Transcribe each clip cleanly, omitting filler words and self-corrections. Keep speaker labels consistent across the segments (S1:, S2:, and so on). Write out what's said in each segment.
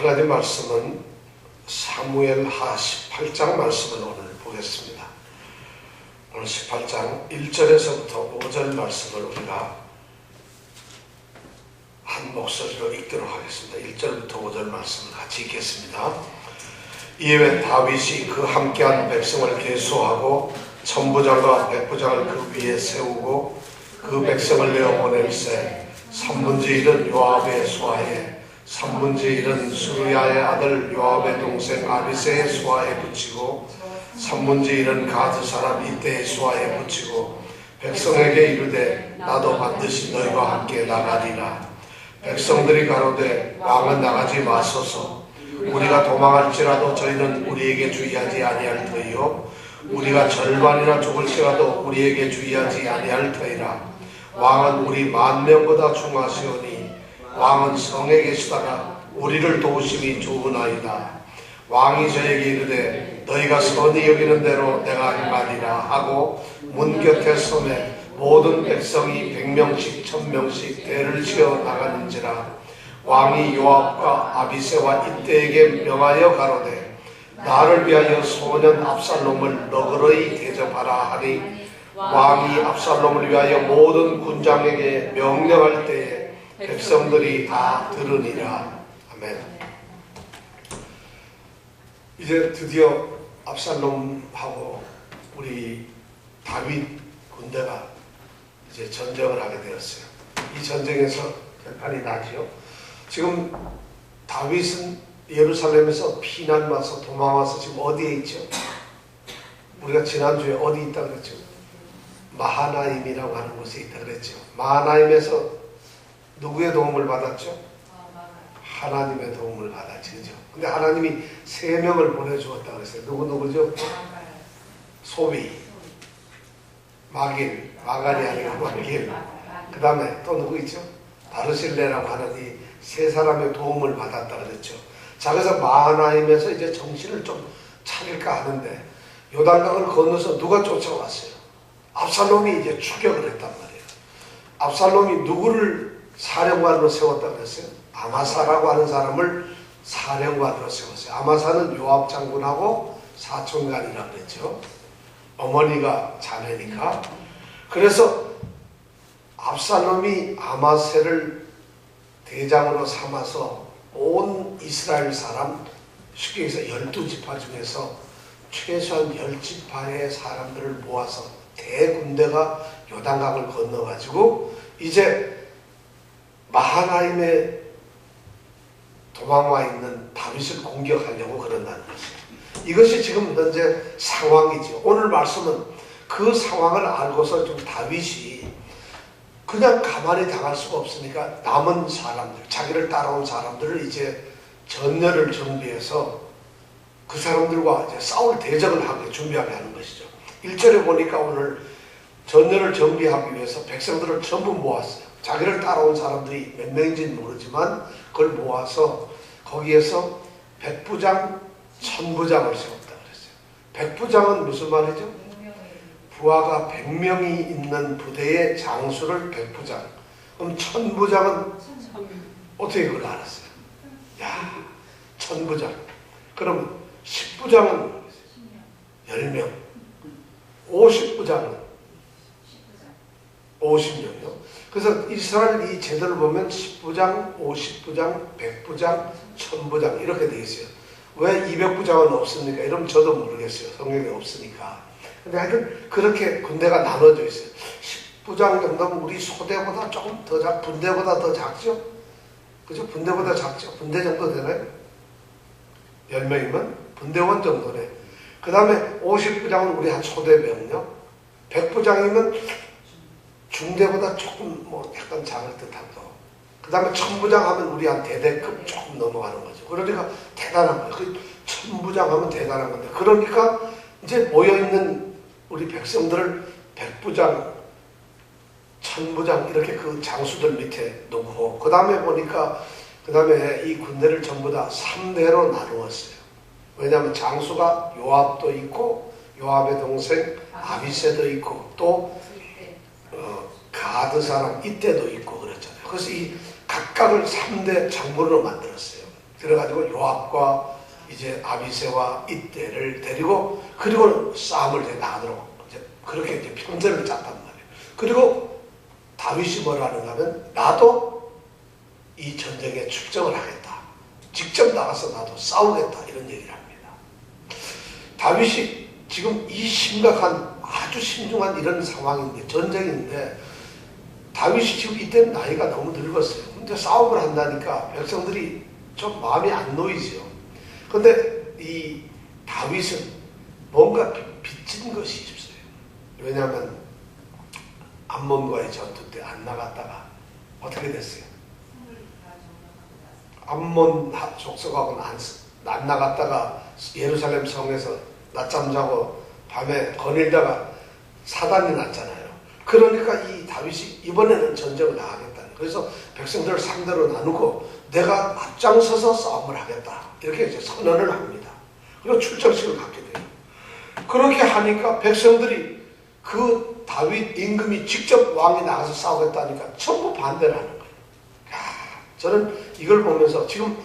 S1: 하나님 말씀은 사무엘하 18장 말씀을 오늘 보겠습니다. 오늘 18장 1절에서부터 5절 말씀을 우리가 한 목소리로 읽도록 하겠습니다. 1절부터 5절 말씀을 같이 읽겠습니다. 이에 다윗이 그 함께한 백성을 계수하고 천부장과 백부장을 그 위에 세우고 그 백성을 내어 보낼세 3분의 1은 요압의 수하에 3분의 1은 수르야의 아들 요압의 동생 아비새의 수하에 붙이고 3분의 1은 가드 사람 이때의 수하에 붙이고 백성에게 이르되 나도 반드시 너희와 함께 나가리라. 백성들이 가로되 왕은 나가지 마소서. 우리가 도망할지라도 저희는 우리에게 주의하지 아니할 터이요 우리가 절반이나 죽을지라도 우리에게 주의하지 아니할 터이라. 왕은 우리 10,000명보다 중하시오니 왕은 성에 계시다가 우리를 도우심이 좋으나이다. 왕이 저에게 이르되 너희가 선히 여기는 대로 내가 행하리라 하고 문 곁에 서매 모든 백성이 100명씩 1000명씩 대를 지어 나가는지라. 왕이 요압과 아비새와 이때에게 명하여 가로되 나를 위하여 소년 압살롬을 너그러이 대접하라 하니 왕이 압살롬을 위하여 모든 군장에게 명령할 때에 백성들이 다 들으니라. 아멘. 이제 드디어 압살롬하고 우리 다윗 군대가 이제 전쟁을 하게 되었어요. 이 전쟁에서 결판이 나지요. 지금 다윗은 예루살렘에서 피난 와서 도망와서 지금 어디에 있죠? 우리가 지난주에 어디 있다 그랬죠? 마하나임이라고 하는 곳에 있다 그랬죠. 마하나임에서 누구의 도움을 받았죠? 하나님의 도움을 받았죠. 그죠? 근데 하나님이 3명을 보내주었다 그랬어요. 누구죠? 소비, 마길, 마갈이 아니고 마길. 그 다음에 또 누구 있죠? 바르실레라고 하는 이 3사람의 도움을 받았다 그랬죠. 자, 그래서 마하나임에서 이제 정신을 좀 차릴까 하는데 요단강을 건너서 누가 쫓아왔어요? 압살롬이 이제 추격을 했단 말이에요. 압살롬이 누구를 사령관으로 세웠다 그랬어요? 아마사라고 하는 사람을 사령관으로 세웠어요. 아마사는 요압 장군하고 사촌간이라고 그랬죠. 어머니가 자매니까. 그래서 압살롬이 아마세를 대장으로 삼아서 온 이스라엘 사람, 쉽게 해서 12지파 중에서 최소한 10지파의 사람들을 모아서 대군대가 요단강을 건너가지고 이제 마하나임에 도망와 있는 다윗을 공격하려고 그런다는 것이에요. 이것이 지금 현재 상황이죠. 오늘 말씀은 그 상황을 알고서 좀 다윗이 그냥 가만히 당할 수가 없으니까 남은 사람들, 자기를 따라온 사람들을 이제 전열을 준비해서 그 사람들과 이제 싸울 대적을 하게 준비하게 하는 것이죠. 1절에 보니까 오늘 전열을 준비하기 위해서 백성들을 전부 모았어요. 자기를 따라온 사람들이 몇 명인지는 모르지만 그걸 모아서 거기에서 백부장, 천부장을 세웠다 그랬어요. 백부장은 무슨 말이죠? 부하가 100명이 있는 부대의 장수를 백부장. 그럼 천부장은 어떻게 그걸 알았어요? 야, 천부장. 그럼 10부장은 10명. 50부장은 50명이요. 그래서 이스라엘 이 제도를 보면 10부장, 50부장, 100부장, 1000부장 이렇게 되어 있어요. 왜 200부장은 없습니까? 이러면 저도 모르겠어요. 성경에 없으니까. 근데 하여튼 그렇게 군대가 나눠져 있어요. 10부장 정도면 우리 소대보다 조금 더 분대보다 더 작죠? 그죠? 분대보다 작죠? 분대 정도 되나요? 10명이면 분대원 정도네. 그 다음에 50부장은 우리 한 소대 병력. 100부장이면 중대보다 조금 뭐 약간 작을 듯하고. 그 다음에 1000부장 하면 우리 한 대대급 조금 넘어가는 거죠. 그러니까 대단한 거예요. 그 1000부장 하면 대단한 건데. 그러니까 이제 모여있는 우리 백성들을 100부장, 1000부장 이렇게 그 장수들 밑에 놓고 그 다음에 보니까 그 다음에 이 군대를 전부 다 3대로 나누었어요. 왜냐하면 장수가 요압도 있고 요압의 동생 아비새도 있고 또 가드 사람 이때도 있고 그랬잖아요. 그래서 이 각각을 3대 장군으로 만들었어요. 그래가지고 요압과 이제 아비새와 이때를 데리고 그리고 싸움을 나가도록 그렇게 이제 편전을 짰단 말이에요. 그리고 다윗이 뭐라는가 하면 나도 이 전쟁에 출정을 하겠다. 직접 나가서 나도 싸우겠다. 이런 얘기를 합니다. 다윗이 지금 이 심각한 아주 신중한 이런 상황인데 전쟁인데 다윗이 지금 이때는 나이가 너무 늙었어요. 근데 싸움을 한다니까 백성들이 좀 마음이 안 놓이죠. 근데 이 다윗은 뭔가 빚진 것이 있어요. 왜냐하면 암몬과의 전투 때 안 나갔다가 어떻게 됐어요? 암몬 족속하고는 안 나갔다가 예루살렘 성에서 낮잠 자고 밤에 거닐다가 사단이 났잖아요. 그러니까 이 다윗이 이번에는 전쟁을 나가겠다. 그래서 백성들을 상대로 나누고 내가 앞장서서 싸움을 하겠다. 이렇게 이제 선언을 합니다. 그리고 출정식을 갖게 돼요. 그렇게 하니까 백성들이 그 다윗 임금이 직접 왕이 나가서 싸우겠다니까 전부 반대를 하는 거예요. 저는 이걸 보면서 지금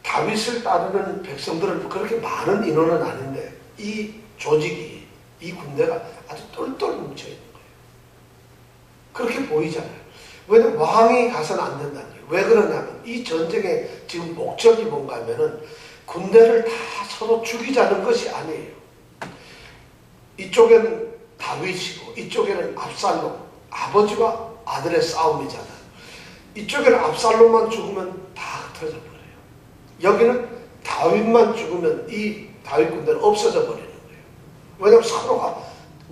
S1: 다윗을 따르는 백성들은 그렇게 많은 인원은 아닌데 이 조직이, 이 군대가 아주 똘똘 뭉쳐있는 거예요. 그렇게 보이잖아요. 왜냐면 왕이 가서는 안 된다는 거예요. 왜 그러냐면 이 전쟁의 지금 목적이 뭔가 하면은 군대를 다 서로 죽이자는 것이 아니에요. 이쪽에는 다윗이고 이쪽에는 압살롬, 아버지와 아들의 싸움이잖아요. 이쪽에는 압살롬만 죽으면 다 흩어져 버려요. 여기는 다윗만 죽으면 이 다윗 군대는 없어져 버리는 거예요. 왜냐하면 서로가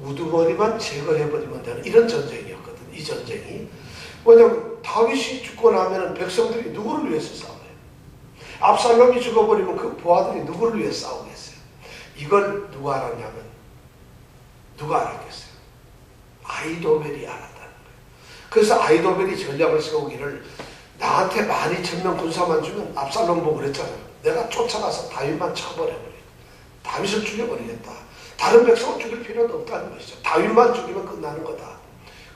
S1: 우두머리만 제거해버리면 되는 이런 전쟁이었거든요. 이 전쟁이. 왜냐하면 다윗이 죽고 나면 백성들이 누구를 위해서 싸워요? 압살롬이 죽어버리면 그 부하들이 누구를 위해 싸우겠어요? 이걸 누가 알았냐면 누가 알았겠어요? 아히도벨이 알았다는 거예요. 그래서 아히도벨이 전략을 세우기를 나한테 12,000명 군사만 주면 압살롬 보고 그랬잖아요. 내가 쫓아가서 다윗만 쳐버려버려. 다윗을 죽여버리겠다. 다른 백성을 죽일 필요도 없다는 것이죠. 다윗만 죽이면 끝나는 거다.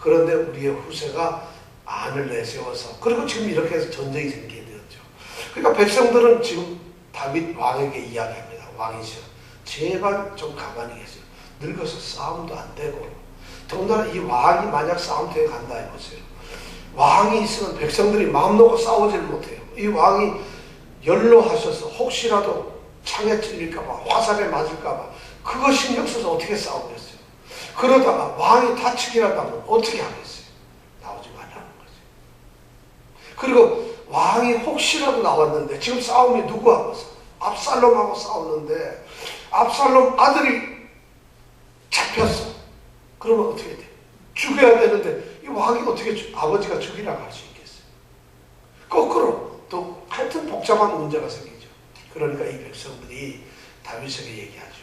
S1: 그런데 우리의 후세가 안을 내세워서 그리고 지금 이렇게 해서 전쟁이 생기게 되었죠. 그러니까 백성들은 지금 다윗 왕에게 이야기합니다. 왕이죠. 제발 좀 가만히 계세요. 늙어서 싸움도 안 되고 더군다나 이 왕이 만약 싸움터에 간다 해보세요. 왕이 있으면 백성들이 마음 놓고 싸우지를 못해요. 이 왕이 연로하셔서 혹시라도 창에 찔릴까봐 화살에 맞을까봐 그거 신경 써서 어떻게 싸우겠어요. 그러다가 왕이 다치기라도 하면 어떻게 하겠어요. 나오지 말라는 거죠. 그리고 왕이 혹시라도 나왔는데 지금 싸움이 누구하고 압살롬하고 싸우는데 압살롬 아들이 잡혔어. 그러면 어떻게 돼? 죽여야 되는데 이 왕이 어떻게 아버지가 죽이라고 할 수 있겠어요. 거꾸로 또 하여튼 복잡한 문제가 생기죠. 그러니까 이 백성들이 다윗에게 얘기하죠.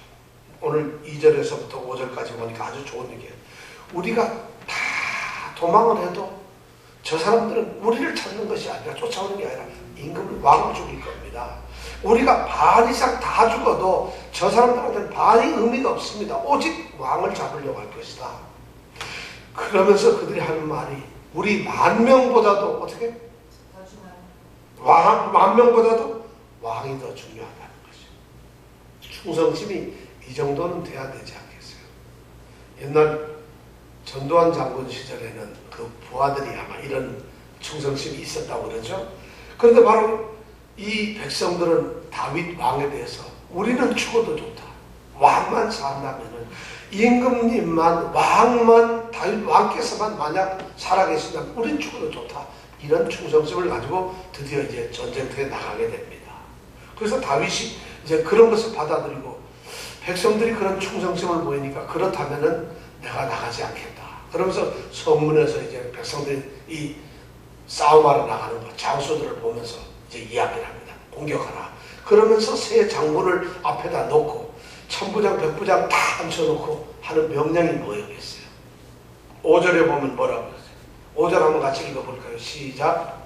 S1: 오늘 2절에서부터 5절까지 보니까 아주 좋은 얘기예요. 우리가 다 도망을 해도 저 사람들은 우리를 찾는 것이 아니라 쫓아오는 게 아니라 임금을 왕을 죽일 겁니다. 우리가 반 이상 다 죽어도 저 사람들한테는 반이 의미가 없습니다. 오직 왕을 잡으려고 할 것이다. 그러면서 그들이 하는 말이 우리 10,000명보다도 어떻게? 왕 10,000명보다도 왕이 더 중요하다는 것이죠. 충성심이 이 정도는 돼야 되지 않겠어요? 옛날 전두환 장군 시절에는 그 부하들이 아마 이런 충성심이 있었다고 그러죠. 그런데 바로 이 백성들은 다윗 왕에 대해서 우리는 죽어도 좋다. 왕만 산다면은 임금님만 왕만 다윗 왕께서만 만약 살아계신다면 우린 죽어도 좋다. 이런 충성심을 가지고 드디어 이제 전쟁터에 나가게 됩니다. 그래서 다윗이 이제 그런 것을 받아들이고 백성들이 그런 충성심을 보이니까 그렇다면은 내가 나가지 않겠다. 그러면서 성문에서 이제 백성들이 이 싸움하러 나가는 거 장수들을 보면서 이제 이야기를 합니다. 공격하라. 그러면서 세 장군을 앞에다 놓고 천부장, 백부장 다 앉혀놓고 하는 명령이 뭐였겠어요? 5절에 보면 뭐라고 했어요? 5절 한번 같이 읽어볼까요? 시작.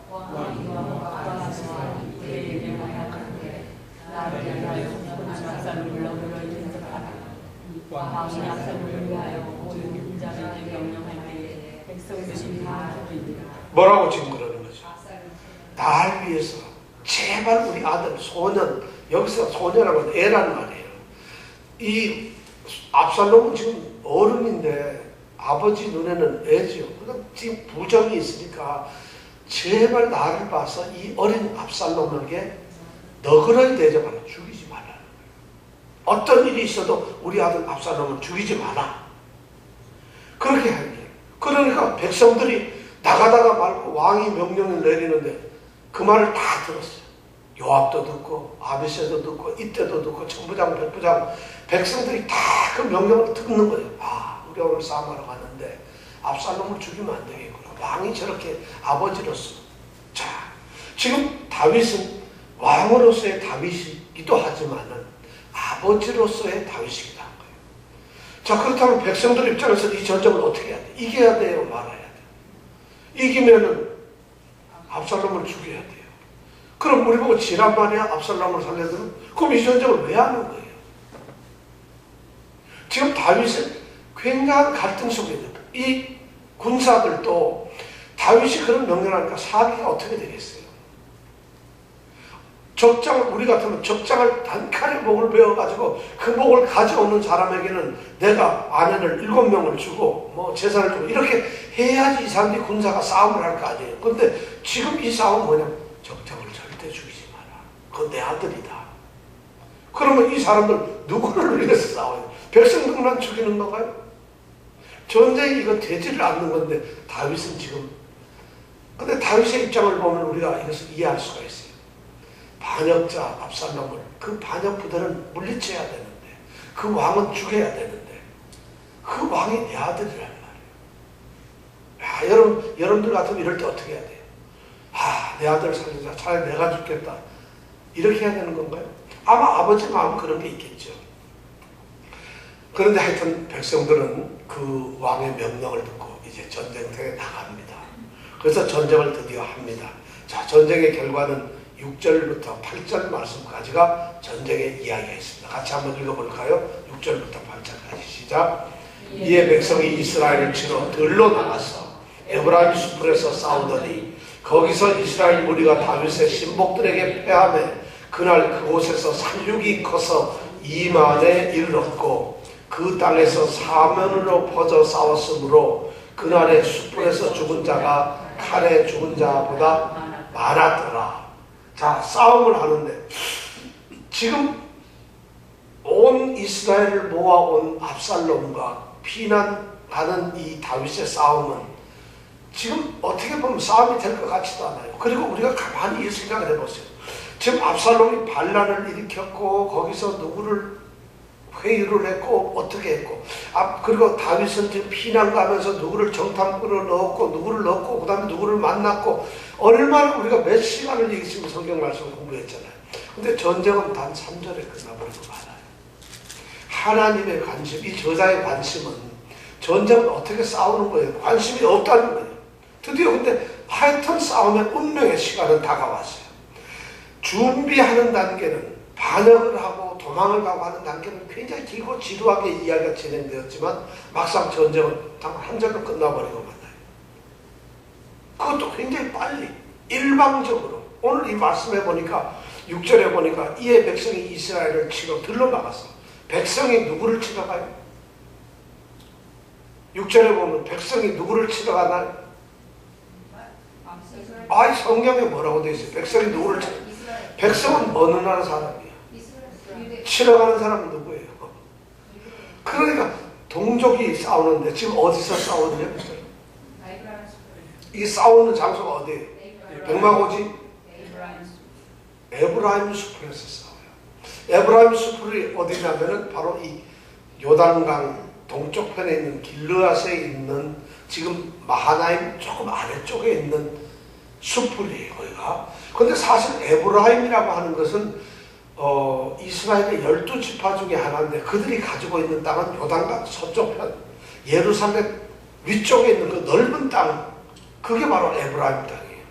S1: 뭐라고 지금 그러는 거죠? 날 위해서 제발 우리 아들, 소년, 여기서 소년하고 애란 말이에요. 이 압살롬은 지금 어른인데 아버지 눈에는 애지요. 그러니까 지금 부정이 있으니까 제발 나를 봐서 이 어린 압살롬에게 너그러이 대접하라. 죽이지 말라. 어떤 일이 있어도 우리 아들 압살롬을 죽이지 마라. 그렇게 하는 거예요. 그러니까 백성들이 나가다가 말고 왕이 명령을 내리는데 그 말을 다 들었어요. 요압도 듣고 아비새도 듣고 이때도 듣고 천부장 백부장 백성들이 다 그 명령을 듣는 거예요. 아, 우리 오늘 싸움하러 가는데 압살롬을 죽이면 안 되겠구나. 왕이 저렇게 아버지로서. 자, 지금 다윗은 왕으로서의 다윗이기도 하지만은 아버지로서의 다윗이기도 한 거예요. 자, 그렇다면 백성들 입장에서 이 전쟁을 어떻게 해야 돼? 이겨야 돼요? 말아야 돼요? 이기면은 압살롬을 죽여야 돼요. 그럼 우리 보고 지란 말이야? 압살롬을 살려두면? 그럼 이 전쟁을 왜 하는 거예요? 지금 다윗은 굉장한 갈등 속에 있는 거예요. 이 군사들도 다윗이 그런 명령을 하니까 사기가 어떻게 되겠어요? 우리 같으면 적장을 단칼에 목을 베어가지고 그 목을 가져오는 사람에게는 내가 아내를 7명을 주고 뭐 재산을 주고 이렇게 해야지 이 사람들이 군사가 싸움을 할 거 아니에요. 그런데 지금 이 싸움은 뭐냐면 적장을 절대 죽이지 마라. 그건 내 아들이다. 그러면 이 사람들 누구를 위해서 싸워요? 백성들만 죽이는 건가요? 전쟁이 이거 되지를 않는 건데 다윗은 지금 근데 다윗의 입장을 보면 우리가 이것을 이해할 수가 있어요. 반역자 압살롬을 그 반역 부대는 물리쳐야 되는데 그 왕은 죽여야 되는데 그 왕이 내 아들이란 말이에요. 여러분들 같으면 이럴 때 어떻게 해야 돼요? 내 아들 살리자. 차라리 내가 죽겠다. 이렇게 해야 되는 건가요? 아마 아버지 마음 그런 게 있겠죠. 그런데 하여튼 백성들은 그 왕의 명령을 듣고 이제 전쟁터에 나갑니다. 그래서 전쟁을 드디어 합니다. 자, 전쟁의 결과는 6절부터 8절 말씀까지가 전쟁의 이야기가 있습니다. 같이 한번 읽어볼까요? 6절부터 8절까지 시작. 이에 백성이 이스라엘을 치러 들로 나가서 에브라임 숲에서 싸우더니 거기서 이스라엘 무리가 다윗의 신복들에게 패하며 그날 그곳에서 살육이 커서 이만에 이르렀고 그 땅에서 사면으로 퍼져 싸웠으므로 그날의 숲에서 죽은 자가 칼에 죽은 자보다 많았더라. 자, 싸움을 하는데 지금 온 이스라엘을 모아온 압살롬과 피난하는 이 다윗의 싸움은 지금 어떻게 보면 싸움이 될 것 같지도 않아요. 그리고 우리가 가만히 생각을 해보세요. 지금 압살롬이 반란을 일으켰고 거기서 누구를 회유를 했고 어떻게 했고 그리고 다윗은 지금 피난 가면서 누구를 정탐꾼으로 넣었고 누구를 넣고 그 다음에 누구를 만났고 얼마나 우리가 몇 시간을 지금 성경 말씀을 공부했잖아요. 근데 전쟁은 단 3절에 끝나버리고 말아요. 하나님의 관심, 이 저자의 관심은 전쟁은 어떻게 싸우는 거예요. 관심이 없다는 거예요. 드디어 근데 하여튼 싸움의 운명의 시간은 다가왔어요. 준비하는 단계는 반역을 하고 도망을 가고 하는 단계는 굉장히 길고 지루하게 이야기가 진행되었지만 막상 전쟁은 단 한 절로 끝나버리고 만나요. 그것도 굉장히 빨리 일방적으로 오늘 이 말씀해 보니까 6절에 보니까 이에 백성이 이스라엘을 치러 들러 나가서 백성이 누구를 치러 가요? 6절에 보면 백성이 누구를 치러 가나요? 성경에 뭐라고 되어 있어요? 백성이 누구를 치러 가요? 백성은 어느 나라 사람이에요? 치러 가는 사람은 누구예요? 그러니까 동족이 싸우는데 지금 어디서 싸우느냐? 이 싸우는 장소가 어디예요? 백마고지? 에브라임 숲에서 싸워요. 에브라임 숲이 어디냐면은 바로 이 요단강 동쪽 편에 있는 길르앗에 있는 지금 마하나임 조금 아래쪽에 있는 숲이에요, 거기가. 근데 사실 에브라임이라고 하는 것은 이스라엘의 12지파 중에 하나인데 그들이 가지고 있는 땅은 요단강 서쪽편 예루살렘 위쪽에 있는 그 넓은 땅, 그게 바로 에브라임 땅이에요.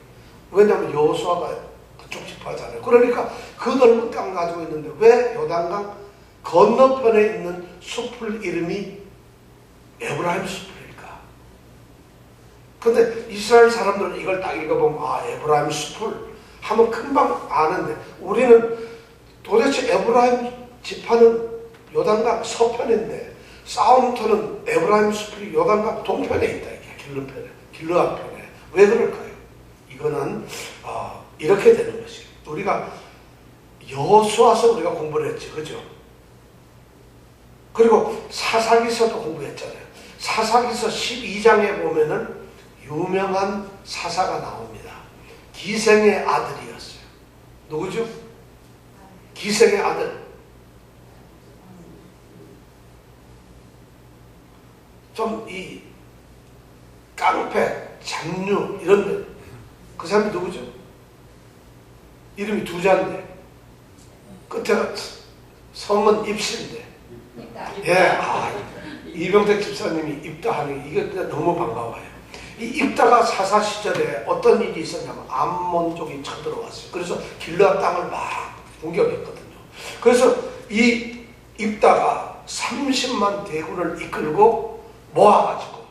S1: 왜냐하면 여호수아가 그쪽 지파잖아요. 그러니까 그 넓은 땅을 가지고 있는데 왜 요단강 건너편에 있는 숲을 이름이 에브라임 숲일까? 근데 이스라엘 사람들은 이걸 딱 읽어보면 에브라임 숲을 하면 금방 아는데 우리는 도대체 에브라임 지파는 요단강 서편인데 사운터는 에브라임 숲이 요단강 동편에 있다. 이게 길르앗 편에. 왜 그럴까요? 이거는 이렇게 되는 것이에요. 우리가 여호수아서 우리가 공부를 했지, 그죠? 그리고 사사기서도 공부했잖아요. 사사기서 12장에 보면은 유명한 사사가 나옵니다. 기생의 아들이었어요. 누구죠? 기생의 아들. 좀 이 깡패, 잡류 이런 그 사람이 누구죠? 이름이 두 자인데 끝에가 성은 입시인데 예, 이병택 집사님이 입다하니 이게 너무 반가워요. 이 입다가 사사 시절에 어떤 일이 있었냐면 암몬족이 쳐들어왔어요. 그래서 길르앗 땅을 막 공격했거든요. 그래서 이 입다가 30만 대군을 이끌고 모아가지고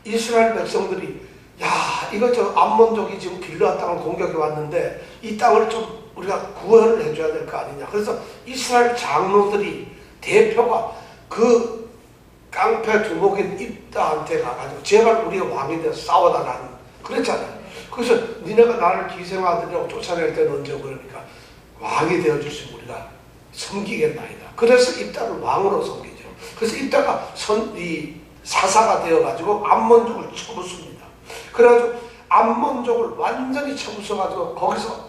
S1: 이스라엘 백성들이 야, 이거 저 암몬족이 지금 길르앗 땅을 공격해 왔는데 이 땅을 좀 우리가 구원을 해줘야 될 거 아니냐. 그래서 이스라엘 장로들이 대표가 그 깡패 두목인 입다한테 가가지고 제발 우리가 왕이 돼서 싸워달라는 그랬잖아요. 그래서 니네가 나를 기생아들이라고 쫓아낼 때는 언제 그러니까 왕이 되어주시면 우리가 섬기겠나이다. 그래서 입다를 왕으로 섬기죠. 그래서 입다가 이 사사가 되어가지고 암몬족을 쳐부숩니다. 그래가지고 암몬족을 완전히 쳐부숴가지고 거기서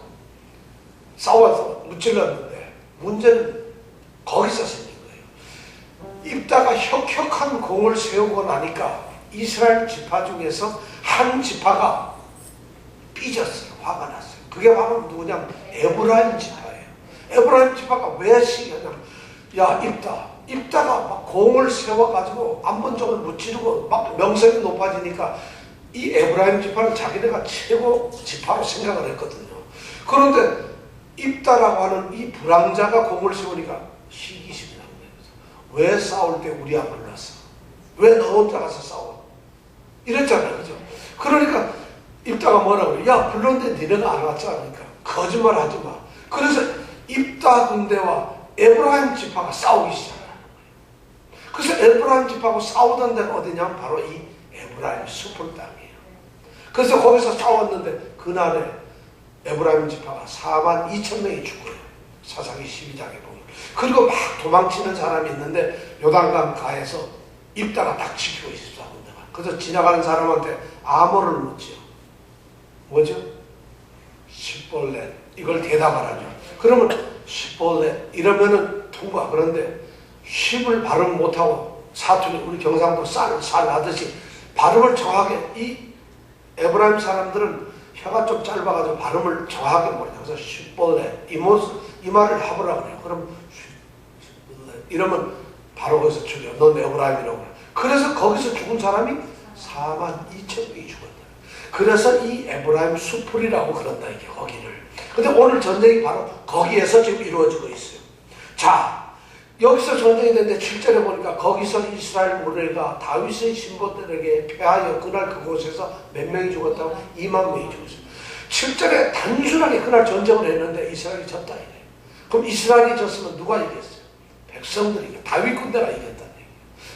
S1: 싸워서 무찔렀는데 문제는 거기서 생긴 거예요. 입다가 혁혁한 공을 세우고 나니까 이스라엘 지파 중에서 한 지파가 삐졌어요. 화가 났어요. 그게 바로 누구냐면 에브라임 지파예요. 에브라임 지파가 왜 시기냐면 야 입다가 막 공을 세워가지고 암몬족을 무찌르고 막 명성이 높아지니까 이 에브라임 지파는 자기네가 최고 지파로 생각을 했거든요. 그런데 입다라고 하는 이 불황자가 공을 세우니까 시기심이 나는 거예요. 왜 싸울 때 우리 안 불렀어? 왜 너 혼자 가서 싸워? 이랬잖아요. 그죠? 그러니까 입다가 뭐라고 그래? 야 불렀는데 니네가 안 왔지 않으니까 거짓말 하지 마. 그래서 입다 군대와 에브라임 지파가 싸우기 시작하는 거예요. 그래서 에브라임 지파하고 싸우던 데가 어디냐면 바로 이 에브라임 숲을 땅이에요. 그래서 거기서 싸웠는데 그날에 에브라임 지파가 42,000명이 죽어요. 사사기 12장에 보면. 그리고 막 도망치는 사람이 있는데 요단강 가에서 입다가 딱 지키고 있습니다. 그래서 지나가는 사람한테 암호를 묻지요. 뭐죠? 십볼렛. 이걸 대답하라죠. 그러면 십볼렛 이러면은 통과. 그런데 십을 발음 못하고 사투리 우리 경상도 쌀 하듯이 발음을 정확하게 이 에브라임 사람들은 혀가 좀 짧아가지고 발음을 정확하게 못해요. 그래서 십볼렛 이 말을 해보라 그래요. 그럼 십볼렛 이러면 바로 거기서 죽여. 넌 에브라임이라고 그래. 그래서 거기서 죽은 사람이 42,000명이 죽었다. 그래서 이 에브라임 수풀이라고 그런다 이게 거기를. 근데 오늘 전쟁이 바로 거기에서 지금 이루어지고 있어요. 자, 여기서 전쟁이 됐는데 7절에 보니까 거기서 이스라엘 무리가 다윗의 신복들에게 패하여 그날 그곳에서 몇 명이 죽었다고? 2만 명이 죽었어요. 7절에 단순하게 그날 전쟁을 했는데 이스라엘이 졌다 이래요. 그럼 이스라엘이 졌으면 누가 이겼어요? 백성들이 다윗 군대가 이겼다는 얘기예요.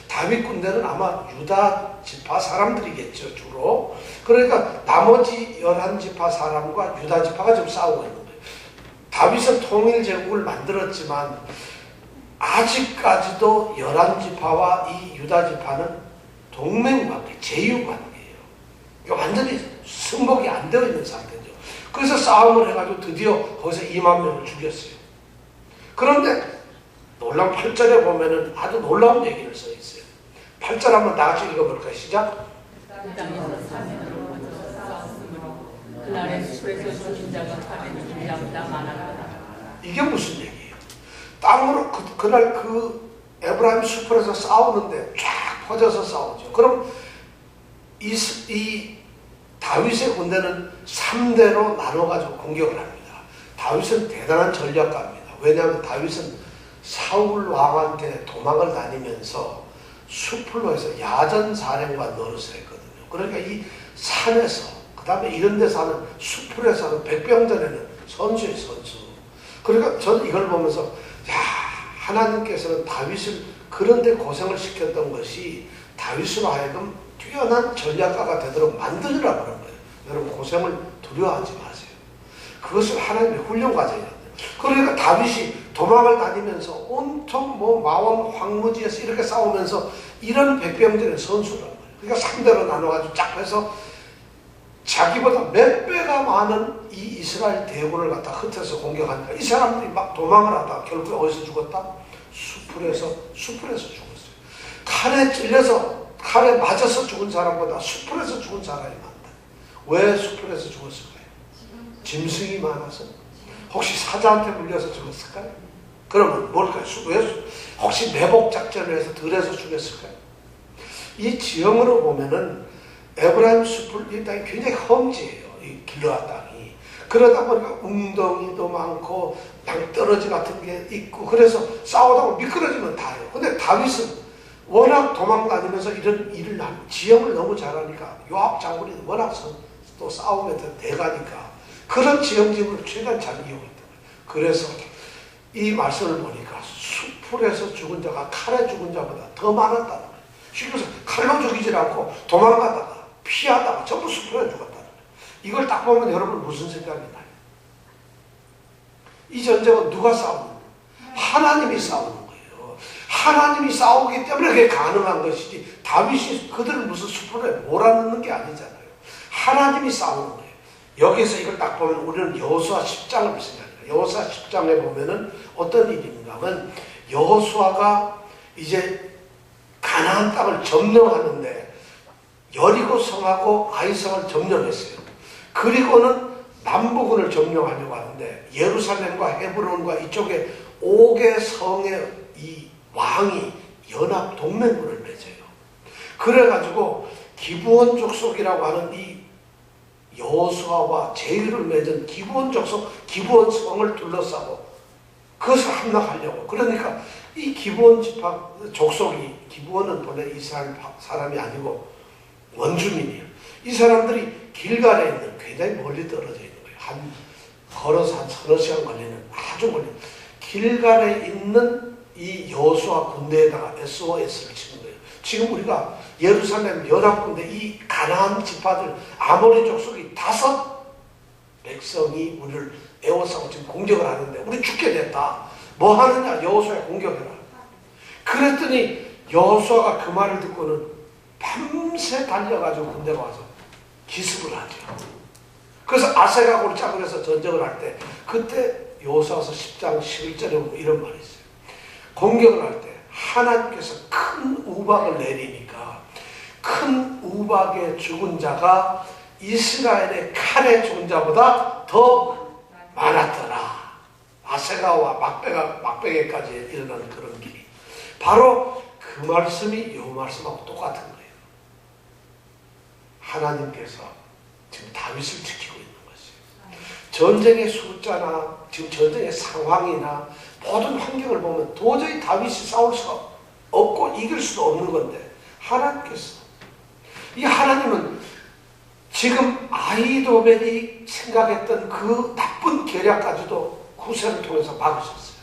S1: 다윗 군대는 아마 유다 지파 사람들이겠죠 주로. 그러니까 나머지 11지파 사람과 유다 지파가 지금 싸우고 있는 거예요. 다윗은 통일 제국을 만들었지만 아직까지도 11지파와 이 유다 지파는 동맹관계, 제휴관계예요. 완전히 승복이 안 되어 있는 상태죠. 그래서 싸움을 해가지고 드디어 거기서 2만 명을 죽였어요. 그런데 놀라운 8절에 보면은 아주 놀라운 얘기를 써 있어요. 8절 한번 다 같이 읽어볼까요? 시작.
S2: 그날에 술에서 죽은 자가 가면 분량보다 많았다.
S1: 이게 무슨 얘기예요? 땅으로 그날 그 에브라임 숲에서 싸우는데 쫙 퍼져서 싸우죠. 그럼 이 다윗의 군대는 3대로 나눠가지고 공격을 합니다. 다윗은 대단한 전략가입니다. 왜냐하면 다윗은 사울 왕한테 도망을 다니면서 숲으로 해서 야전 사령관 노릇을 했거든요. 그러니까 이 산에서 그 다음에 이런 데 사는 숲으로 사는 백병전에는 선수예요, 선수. 그러니까 저는 이걸 보면서 야, 하나님께서는 다윗을 그런데 고생을 시켰던 것이 다윗으로 하여금 뛰어난 전략가가 되도록 만들으라고 그런 거예요. 여러분 고생을 두려워하지 마세요. 그것을 하나님의 훈련 과정이에요. 그러니까 다윗이 도망을 다니면서 온통 마원 황무지에서 이렇게 싸우면서 이런 백병들의 선수라는 거예요. 그러니까 3대로 나눠가지고 쫙 해서 자기보다 몇 배가 많은 이 이스라엘 대군을 갖다 흩어서 공격하니까 이 사람들이 막 도망을 하다가 결국에 어디서 죽었다? 수풀에서 죽었어요. 칼에 찔려서 칼에 맞아서 죽은 사람보다 수풀에서 죽은 사람이 많다. 왜 수풀에서 죽었을까요? 짐승이 많아서? 혹시 사자한테 물려서 죽었을까요? 그러면 뭘까요? 왜? 혹시 매복 작전을 해서 들에서 죽였을까요? 이 지형으로 보면은 에브라임 숲을 이 땅이 굉장히 험지예요. 이 길르앗 땅이. 그러다 보니까 웅덩이도 많고 양떨어지 같은 게 있고 그래서 싸우다 보면 미끄러지면 다요. 근데 다윗은 워낙 도망다니면서 이런 일을 지형을 너무 잘하니까 요압 장군이 워낙 또 싸움에 대가니까 그런 지형집을 최대한 잘 이용했던 거예요. 그래서 이 말씀을 보니까 수풀에서 죽은 자가 칼에 죽은 자보다 더 많았다는 거예요. 쉽게 해서 칼로 죽이지 않고 도망가다가 피하다가 전부 수풀에 죽었다는 거예요. 이걸 딱 보면 여러분 무슨 생각이 나요? 이 전쟁은 누가 싸우는 거예요? 하나님이 싸우는 거예요. 하나님이 싸우기 때문에 그게 가능한 것이지 다윗이 그들을 무슨 수풀에 몰아넣는 게 아니잖아요. 하나님이 싸우는 거예요. 여기서 이걸 딱 보면 우리는 여호수아 10장을 생각해요. 여호수아 10장에 보면은 어떤 일인가 하면 여호수아가 이제 가나안 땅을 점령하는데 여리고 성하고 아이성을 점령했어요. 그리고는 남부군을 점령하려고 하는데 예루살렘과 헤브론과 이쪽에 5개 성의 이 왕이 연합 동맹군을 맺어요. 그래가지고 기브온 족속이라고 하는 이 여호수아와 제의를 맺은 기브온 족속, 기브온 성을 둘러싸고 그것을 함락하려고. 그러니까 이 기브온 지파 족속이, 기브온은 본래 이스라엘 사람이 아니고 원주민이에요. 이 사람들이 길갈에 있는 굉장히 멀리 떨어져 있는 거예요. 걸어서 한 서너 시간 걸리는 아주 멀리 길갈에 있는 이 여호수아 군대에다가 SOS를 치는 거예요. 지금 우리가 예루살렘 연합군대 이 가나안 지파들 아모리 족속이 5 백성이 우리를 에워싸고 지금 공격을 하는데 우리 죽게 됐다. 뭐 하느냐? 여호수아에 공격해라. 그랬더니 여호수아가 그 말을 듣고는 밤새 달려가지고 군대가 와서 기습을 하죠. 그래서 아세가 골짜기로 해서 전쟁을 할 때 그때 여호수아서 10장 11절에 보면 이런 말이 있어요. 공격을 할 때 하나님께서 큰 우박을 내리니까 큰 우박에 죽은 자가 이스라엘의 칼에 죽은 자보다 더 많았더라. 아세가와 막베게까지 일어나는 그런 길이. 바로 그 말씀이 이 말씀하고 똑같은 거예요. 하나님께서 지금 다윗을 지키고 있는 것이에요. 전쟁의 숫자나 지금 전쟁의 상황이나 모든 환경을 보면 도저히 다윗이 싸울 수가 없고 이길 수도 없는 건데 하나님께서 이 하나님은 지금 아히도벨이 생각했던 그 나쁜 계략까지도 구세를 통해서 막으셨어요.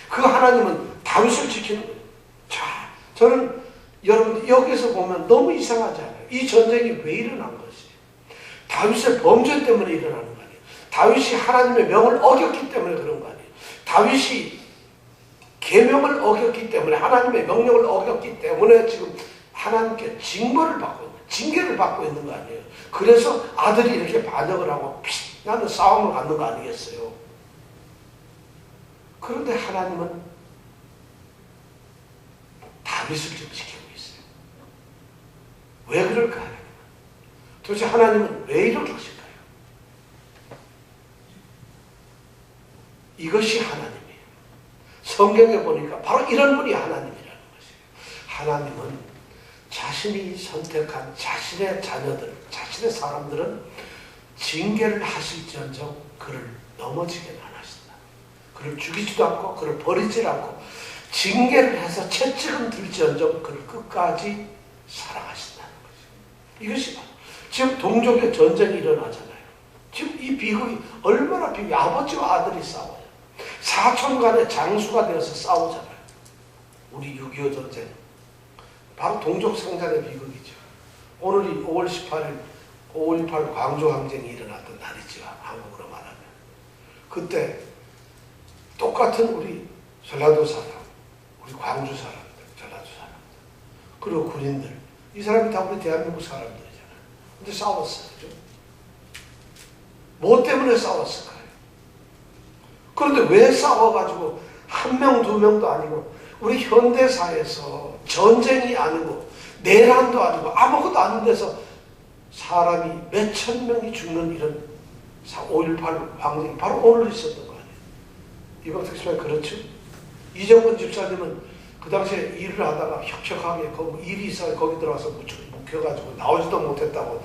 S1: 그 하나님은 다윗을 지키는 거예요. 자, 저는 여러분 여기서 보면 너무 이상하지 않아요? 이 전쟁이 왜 일어난 것이? 다윗의 범죄 때문에 일어나는 거 아니에요? 다윗이 하나님의 명을 어겼기 때문에 그런 거 아니에요? 다윗이 계명을 어겼기 때문에 하나님의 명령을 어겼기 때문에 지금 하나님께 징벌을 받고 있는, 징계를 받고 있는 거 아니에요? 그래서 아들이 이렇게 반역을 하고 나는 싸움을 갖는 거 아니겠어요? 그런데 하나님은 다윗을 지금 지키고 있어요. 왜 그럴까 하나님은? 도대체 하나님은 왜 이러실까요? 이것이 하나님이에요. 성경에 보니까 바로 이런 분이 하나님이라는 것이에요. 하나님은 자신이 선택한 자신의 자녀들, 자신의 사람들은 징계를 하실지언정 그를 넘어지게는 안 하신다. 그를 죽이지도 않고 그를 버리지 않고 징계를 해서 채찍은 들지언정 그를 끝까지 사랑하신다는 거죠. 이것이 바로 지금 동족의 전쟁이 일어나잖아요. 지금 이 비극이 얼마나 비극이 아버지와 아들이 싸워요. 사촌 간에 장수가 되어서 싸우잖아요. 우리 6.25 전쟁. 바로 동족 생산의 비극이죠. 오늘이 5월 18일 5.18 광주항쟁이 일어났던 날이죠. 한국으로 말하면. 그때 똑같은 우리 전라도 사람, 우리 광주 사람들, 전라도 사람들, 그리고 군인들, 이 사람이 다 우리 대한민국 사람들이잖아요. 근데 싸웠어요. 그죠? 뭐 때문에 싸웠을까요? 그런데 왜 싸워가지고 한 명, 두 명도 아니고 우리 현대사에서 전쟁이 아니고 내란도 아니고 아무것도 아닌 데서 사람이 몇천 명이 죽는 이런 5.18 항쟁이 바로 오늘 있었던 거 아니에요. 이광택 씨는 그렇죠? 이정근 집사님은 그 당시에 일을 하다가 혁혁하게 일이 있어서 거기 들어가서 묶여가지고 나오지도 못했다고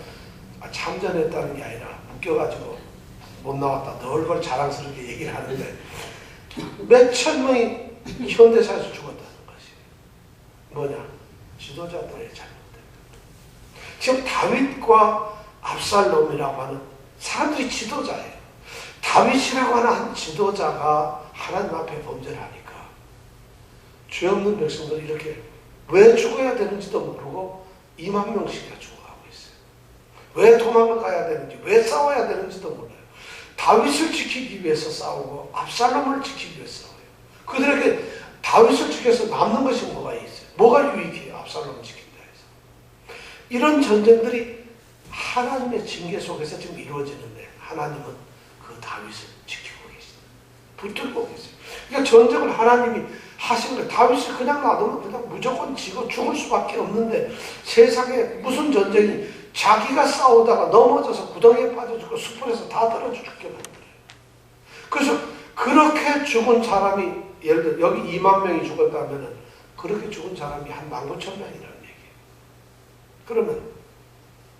S1: 참전했다는 게 아니라 묶여가지고 못 나왔다. 늘 그걸 자랑스럽게 얘기를 하는데 몇천 명이 현대사에서 죽었다는 것이 뭐냐? 지도자들의 잘못입니다. 지금 다윗과 압살롬이라고 하는 사람들이 지도자예요. 다윗이라고 하는 한 지도자가 하나님 앞에 범죄를 하니까 죄 없는 백성들이 이렇게 왜 죽어야 되는지도 모르고 2만 명씩이나 죽어가고 있어요. 왜 도망을 가야 되는지, 왜 싸워야 되는지도 몰라요. 다윗을 지키기 위해서 싸우고 압살롬을 지키기 위해서 싸워요. 그들에게 다윗을 지켜서 남는 것이 뭐가 있어요? 뭐가 유익해요? 압살롬을 지킨다 해서. 이런 전쟁들이 하나님의 징계 속에서 지금 이루어지는데 하나님은 그 다윗을 지키고 계시다. 붙들고 계세요. 그러니까 전쟁을 하나님이 하신 거예요. 다윗을 그냥 놔두면 그냥 무조건 지고 죽을 수밖에 없는데 세상에 무슨 전쟁이 자기가 싸우다가 넘어져서 구덩이에 빠져 죽고 숯불에서 다 떨어져 죽게 만들어요. 그래서 그렇게 죽은 사람이 예를 들어 여기 2만 명이 죽었다면 그렇게 죽은 사람이 한 19,000명이라는 얘기예요. 그러면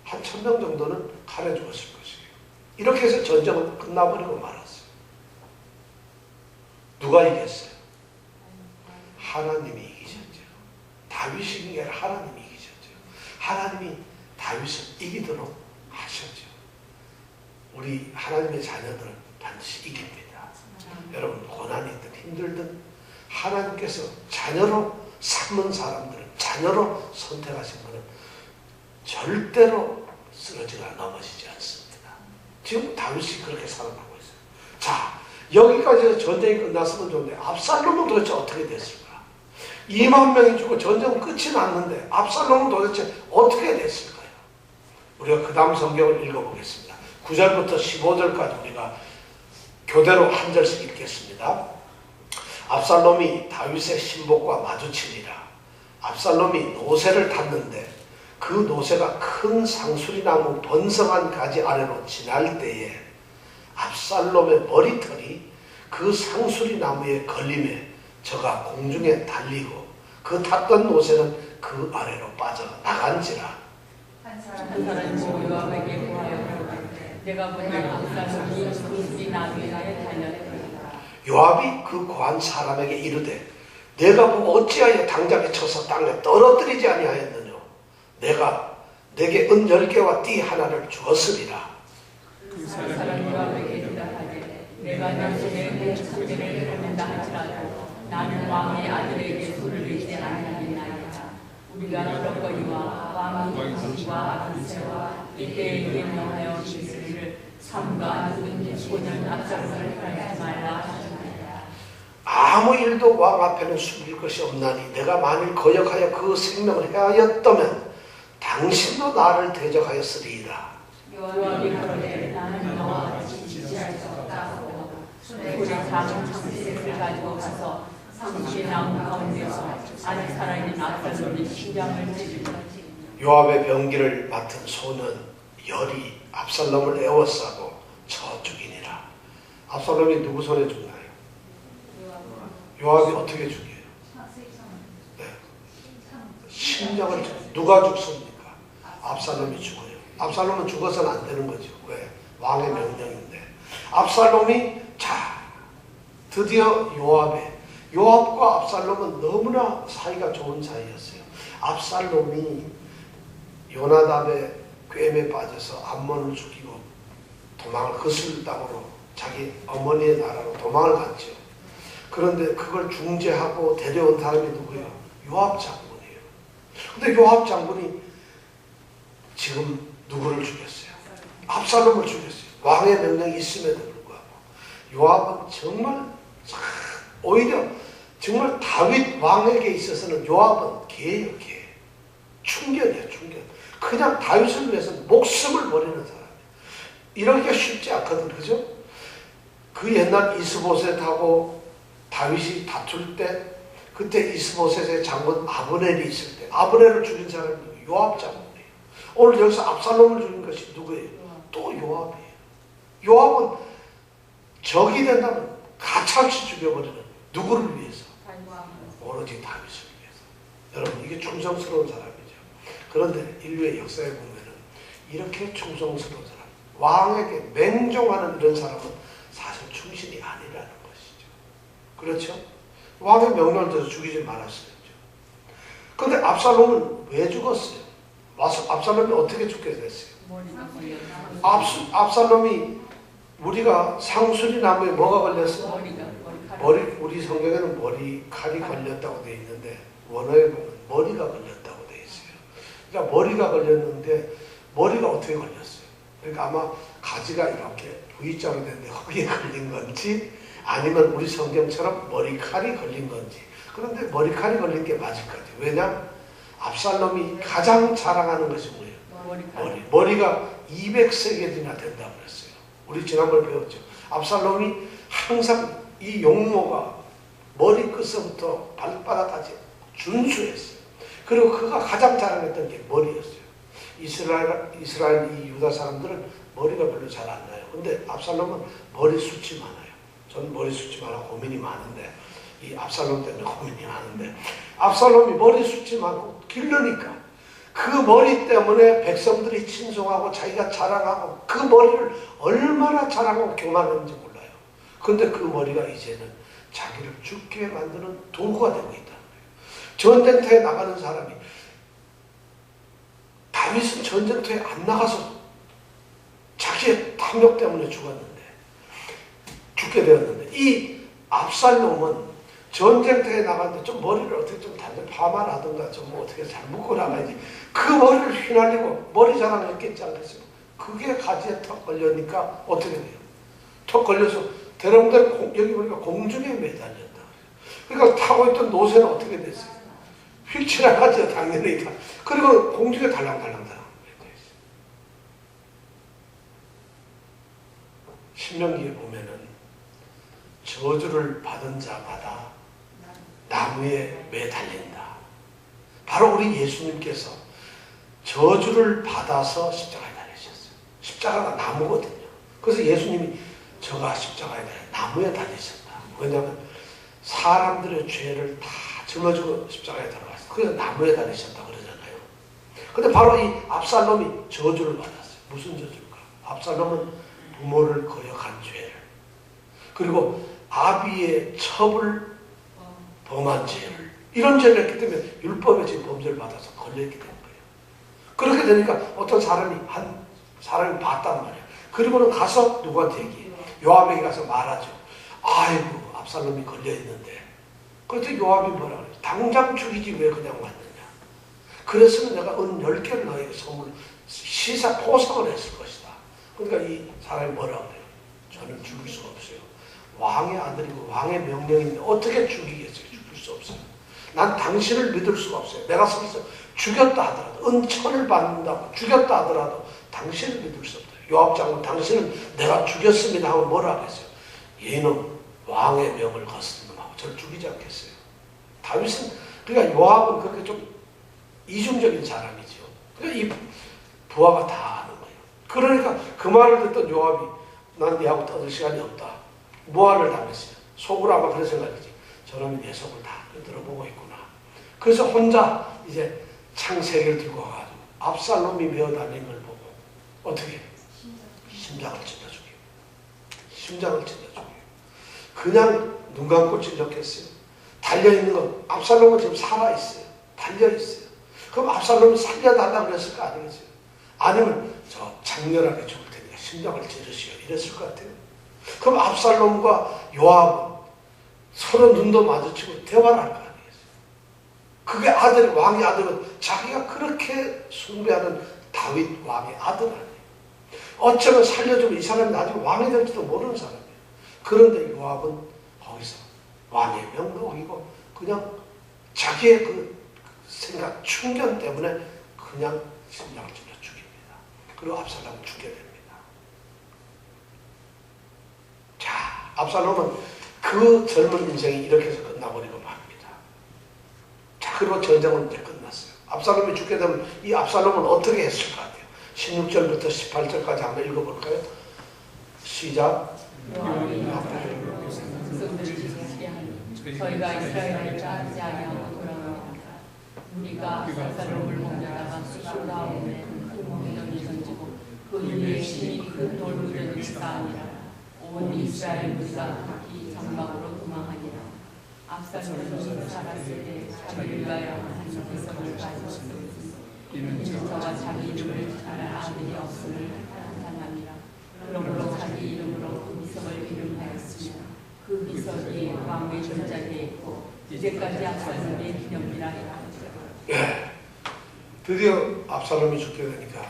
S1: 한 1,000명 정도는 칼에 죽었을 것이에요. 이렇게 해서 전쟁은 끝나버리고 말았어요. 누가 이겼어요? 하나님이 이기셨죠. 다윗이 이긴 게 아니라 하나님이 이기셨죠. 하나님이 다윗을 이기도록 하셨죠. 우리 하나님의 자녀들은 반드시 이깁니다. 여러분 고난이 있든 힘들든 하나님께서 자녀로 삼는 사람들은 자녀로 선택하신 분은 절대로 쓰러지거나 넘어지지 않습니다. 지금 다윗이 그렇게 살아가고 있어요. 자, 여기까지 전쟁이 끝났으면 좋은데 압살롬은 도대체 어떻게 됐을까? 2만 명이 죽고 전쟁은 끝이 났는데 압살롬은 도대체 어떻게 됐을까요? 우리가 그 다음 성경을 읽어보겠습니다. 9절부터 15절까지 우리가 교대로 한 절씩 읽겠습니다. 압살롬이 다윗의 신복과 마주치니라. 압살롬이 노새를 탔는데 그 노새가 큰 상수리나무 번성한 가지 아래로 지날 때에 압살롬의 머리털이 그 상수리나무에 걸림에 저가 공중에 달리고 그 탔던 노새는 그 아래로 빠져나간지라.
S2: 한 사람이 요압에게 구하여 내가 보니 압살롬이 그 나무에 달렸더라.
S1: 요압이 그 고한 사람에게 이르되 내가 보고 어찌하여 당장에 쳐서 땅에 떨어뜨리지 아니하였느냐. 내가 내게 은 10개와 띠 하나를 주었으리라.
S2: 그 사람이 요압에게 대답하되 내가 당신의 천대를 받는다 할지라도 나는 왕의 아들에게 손을 내지 아니하겠나이다. 우리가 그렇거니와 왕이 당신과 아비새와 이때에 명하여 기스를 삼가 누군 손을 압살롬을 하지 말라 하셨나이다.
S1: 아무 일도 왕 앞에는 숨길 것이 없나니 내가 만일 거역하여 그 생명을 해하였다면 당신도 나를 대적하였으리이다.
S2: 요압이 그러되 나는 너와 같이 지지할 수 없다고 손에 작은 참새를 가지고 가서 상수리 나무 가운데서 아직 살아있는 압살롬의 심장을 찔렀지.
S1: 요압의 병기를 맡은 소는 열이 압살롬을 에워싸고 쳐 죽이니라. 압살롬이 누구 손에 죽나요? 요압이 어떻게 죽여요? 네. 심장을 누가 죽습니까? 압살롬이 죽어요. 압살롬은 죽어서는 안 되는 거죠. 왜? 왕의 명령인데. 압살롬이 자 드디어 요압과 압살롬은 너무나 사이가 좋은 사이였어요. 압살롬이 요나답의 꿰매 빠져서 암몬을 죽이고 도망을 그슬 땅으로 자기 어머니의 나라로 도망을 갔죠. 그런데 그걸 중재하고 데려온 사람이 누구예요? 요압 장군이에요. 근데 요압 장군이 지금 누구를 죽였어요? 압살롬을 죽였어요. 왕의 명령이 있음에도 불구하고 요압은 정말 오히려 정말 다윗 왕에게 있어서는 요압은 개예요, 개. 충견이에요, 충견. 그냥 다윗을 위해서 목숨을 버리는 사람이에요. 이러기가 쉽지 않거든, 그죠? 그 옛날 이스보셋하고 다윗이 다툴 때 그때 이스보셋의 장군 아브넬이 있을 때 아브넬을 죽인 사람이 요압 장군이에요. 오늘 여기서 압살롬을 죽인 것이 누구예요? 또 요압이에요. 요압은 적이 된다면 가차없이 죽여버리는 누구를 위해서? 오로지 다윗을 위해서. 여러분 이게 충성스러운 사람이죠. 그런데 인류의 역사에 보면은 이렇게 충성스러운 사람, 왕에게 맹종하는 이런 사람은 사실 충신이 아니라는 것이죠. 그렇죠? 왕의 명령을 들어서 죽이지 말았어야죠. 그런데 압살롬은 왜 죽었어요? 압살롬이 어떻게 죽게 됐어요? 압살롬이 우리가 상수리 나무에 뭐가 걸렸어요? 우리 성경에는 머리칼이 걸렸다고 되어 있는데 원어에 보면 머리가 걸렸다고 되어 있어요. 그러니까 머리가 걸렸는데 머리가 어떻게 걸렸어요? 그러니까 아마 가지가 이렇게 V자로 됐는데 거기에 걸린 건지 아니면 우리 성경처럼 머리칼이 걸린 건지. 그런데 머리칼이 걸린 게 맞을 것 같아요. 왜냐? 압살롬이 가장 자랑하는 것이 뭐예요? 머리가 200세겔이나 된다고 그랬어요. 우리 지난번에 배웠죠. 압살롬이 항상 이 용모가 머리끝부터 발바닥까지 준수했어요. 그리고 그가 가장 자랑했던 게 머리였어요. 이스라엘 이 유다 사람들은 머리가 별로 잘 안 나요. 근데 압살롬은 머리숱이 많아요. 저는 머리숱이 많아 고민이 많은데 이 압살롬 때문에 고민이 많은데 압살롬이 머리숱이 많고 길르니까 그 머리 때문에 백성들이 친송하고 자기가 자랑하고 그 머리를 얼마나 자랑하고 교만했는지 몰라요. 그런데 그 머리가 이제는 자기를 죽게 만드는 도구가 되고 있다는 거예요. 전쟁터에 나가는 사람이 다윗은 전쟁터에 안 나가서 자기의 탐욕 때문에 죽게 되었는데 이 압살롬은 전쟁터에 나갔는데 좀 머리를 어떻게 좀 파마를 하든가 좀 뭐 어떻게 잘 묶고 나가야지. 그 머리를 휘날리고 머리 자랑을 했겠지 않겠어요? 그게 가지에 턱 걸려니까 어떻게 돼요? 턱 걸려서 대롱대롱 여기 보니까 공중에 매달렸다. 그러니까 타고 있던 노새는 어떻게 됐어요? 휠체어 가지요, 당연히. 그리고 공중에 달랑달랑 신명기에 보면은 저주를 받은 자마다 나무에 매달린다. 바로 우리 예수님께서 저주를 받아서 십자가에 달리셨어요. 십자가가 나무거든요. 그래서 예수님이 저가 십자가에 나무에 달리셨다. 왜냐하면 사람들의 죄를 다 짊어지고 십자가에 들어갔어요. 그래서 나무에 달리셨다 그러잖아요. 근데 바로 이 압살롬이 저주를 받았어요. 무슨 저주일까? 압살롬은 부모를 거역한 죄를, 그리고 아비의 첩을 범한 죄를, 이런 죄를 했기 때문에 율법에 지금 범죄를 받아서 걸려있게 된 거예요. 그렇게 되니까 어떤 한 사람이 봤단 말이에요. 그리고는 가서 누구한테 얘기해요? 요압에게 가서 말하죠. 아이고 압살롬이 걸려있는데. 그래서 요압이 뭐라 그래요? 당장 죽이지 왜 그냥 왔느냐. 그랬으면 내가 은 10개를 너에게 선물 포상을 했을 것이다. 그러니까 이 사람이 뭐라 그래요? 저는 죽일 수가 없어요. 왕의 아들이고 왕의 명령인데 어떻게 죽이겠어요? 죽일 수 없어요. 난 당신을 믿을 수가 없어요. 내가 서기서 죽였다 하더라도, 은천을 받는다고 죽였다 하더라도 당신을 믿을 수 없어요. 요압 장군, 당신은 내가 죽였습니다 하고 뭐라 하겠어요? 얘는 왕의 명을 거스른 놈하고 저를 죽이지 않겠어요. 다윗은, 그러니까 요압은 그렇게 좀 이중적인 사람이죠. 그러니까 이 부하가 다 아는 거예요. 그러니까 그 말을 듣던 요압이 난 네하고 떠들 시간이 없다. 모함을 당했어요. 속으로 아마 그런 생각이지. 저놈이 내 속을 다 들어보고 있구나. 그래서 혼자 이제 창 3개를 들고 와가지고 압살롬이 메어다니는 걸 보고 어떻게? 심장을 찔러 죽여요. 심장을 찔러 죽여요. 그냥 눈 감고 찔렀겠어요. 달려있는 건 압살롬은 지금 살아있어요. 달려있어요. 그럼 압살롬이 살려달라고 그랬을 거 아니겠어요? 아니면 저 장렬하게 죽을 테니까 심장을 찌르시오. 이랬을 것 같아요. 그럼 압살롬과 요압은 서로 눈도 마주치고 대화를 할 거 아니겠어요. 그게 아들, 왕의 아들은 자기가 그렇게 숭배하는 다윗 왕의 아들 아니에요. 어쩌면 살려주면 이 사람이 나중에 왕이 될지도 모르는 사람이에요. 그런데 요압은 거기서 왕의 명령이고 그냥 자기의 그 생각, 충견 때문에 그냥 심장을 찔러 죽입니다. 그리고 압살롬은 죽게 됩니다. 자, 압살롬은 그 젊은 인생이 이렇게 해서 끝나버리고 맙니다. 자, 그리고 전쟁은 이제 끝났어요. 압살롬이 죽게 되면 이 압살롬은 어떻게 했을 것 같아요? 16절부터 18절까지 한번 읽어볼까요? 시작.
S2: 저희가 이스라엘을 짜지 아니하고 돌아갑니다. 우리가 압살롬을 먹려다가 수가오에 큰 무덤을 던지고 그 위에 심히 큰 돌무덤을 쌓으니라. 온 이스라엘 무리가 각기 장막으로 도망하니라. 압살롬이 살았을 때 자기를 위하여 한 백성을 가졌으니 이는 저와 자기 이름을 알아 아들이 없음을 나타납니다. 그러므로 자기 이름으로 그 비석을 이름하였으며 그 비석이 왕의 전자기에 있고 이제까지 압살롬의 기념이라 하였다.
S1: 예, 드디어 압살롬이 죽게 되니까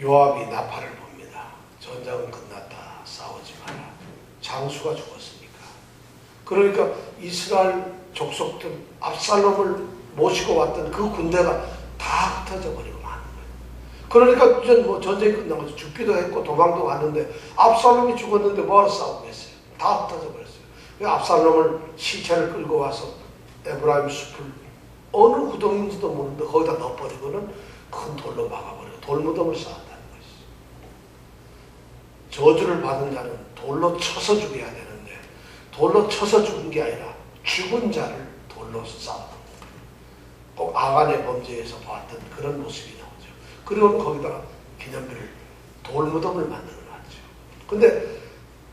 S1: 요압이 나팔을 봅니다. 전장은 끝났다. 싸우지 마라. 장수가 죽었으니까. 그러니까 이스라엘 족속들 압살롬을 모시고 왔던 그 군대가 다 흩어져 버리고 마는 거예요. 그러니까 이제 뭐 전쟁이 끝난 거죠. 죽기도 했고 도망도 갔는데 압살롬이 죽었는데 뭐하러 싸우겠어요? 다 흩어져 버렸어요. 압살롬을 시체를 끌고 와서 에브라임 숲을 어느 구덩인지도 모르는데 거기다 넣어버리고는 큰 돌로 막아버리고 돌무덤을 쌓았다는 것이죠. 저주를 받은 자는 돌로 쳐서 죽여야 되는데 돌로 쳐서 죽은 게 아니라 죽은 자를 돌로 쌓았다. 꼭 아간의 범죄에서 봤던 그런 모습이 나오죠. 그리고 거기다가 기념비를 돌무덤을 만들어 놨죠. 근데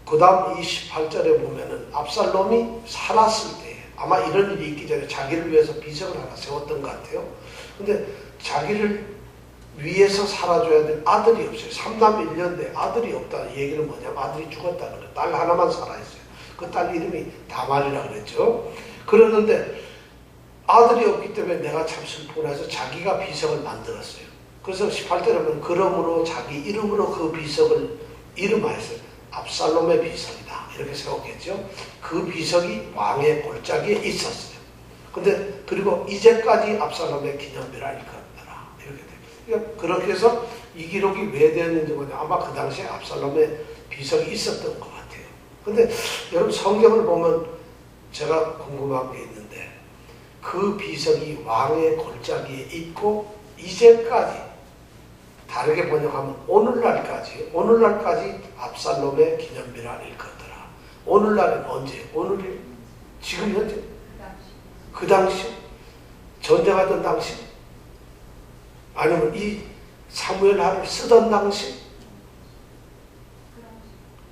S1: 그 다음 28절에 보면은 압살롬이 살았을 때 아마 이런 일이 있기 전에 자기를 위해서 비석을 하나 세웠던 것 같아요. 근데 자기를 위해서 살아줘야 될 아들이 없어요. 3남 1년대 아들이 없다는 얘기는 뭐냐면 아들이 죽었다는 거예요. 딸 하나만 살아있어요. 그 딸 이름이 다말이라 그랬죠. 그러는데 아들이 없기 때문에 내가 참 슬프고 해서 자기가 비석을 만들었어요. 그래서 18절에 보면 그러므로 자기 이름으로 그 비석을 이름하였어요. 압살롬의 비석이다. 이렇게 세웠겠죠. 그 비석이 왕의 골짜기에 있었어요. 근데 그리고 이제까지 압살롬의 기념비라 일컫더라. 이렇게 돼요. 그러니까 그렇게 해서 이 기록이 왜 되었는지 모르겠는데 아마 그 당시에 압살롬의 비석이 있었던 것 같아요. 근데 여러분 성경을 보면 제가 궁금한 게 있는데 그 비석이 왕의 골짜기에 있고 이제까지 다르게 번역하면 오늘날까지 압살롬의 기념비라 일컫더라. 오늘날은 언제? 오늘이 지금 현재? 그 당시? 전쟁하던 당시? 아니면 이 사무엘하를 쓰던 당시?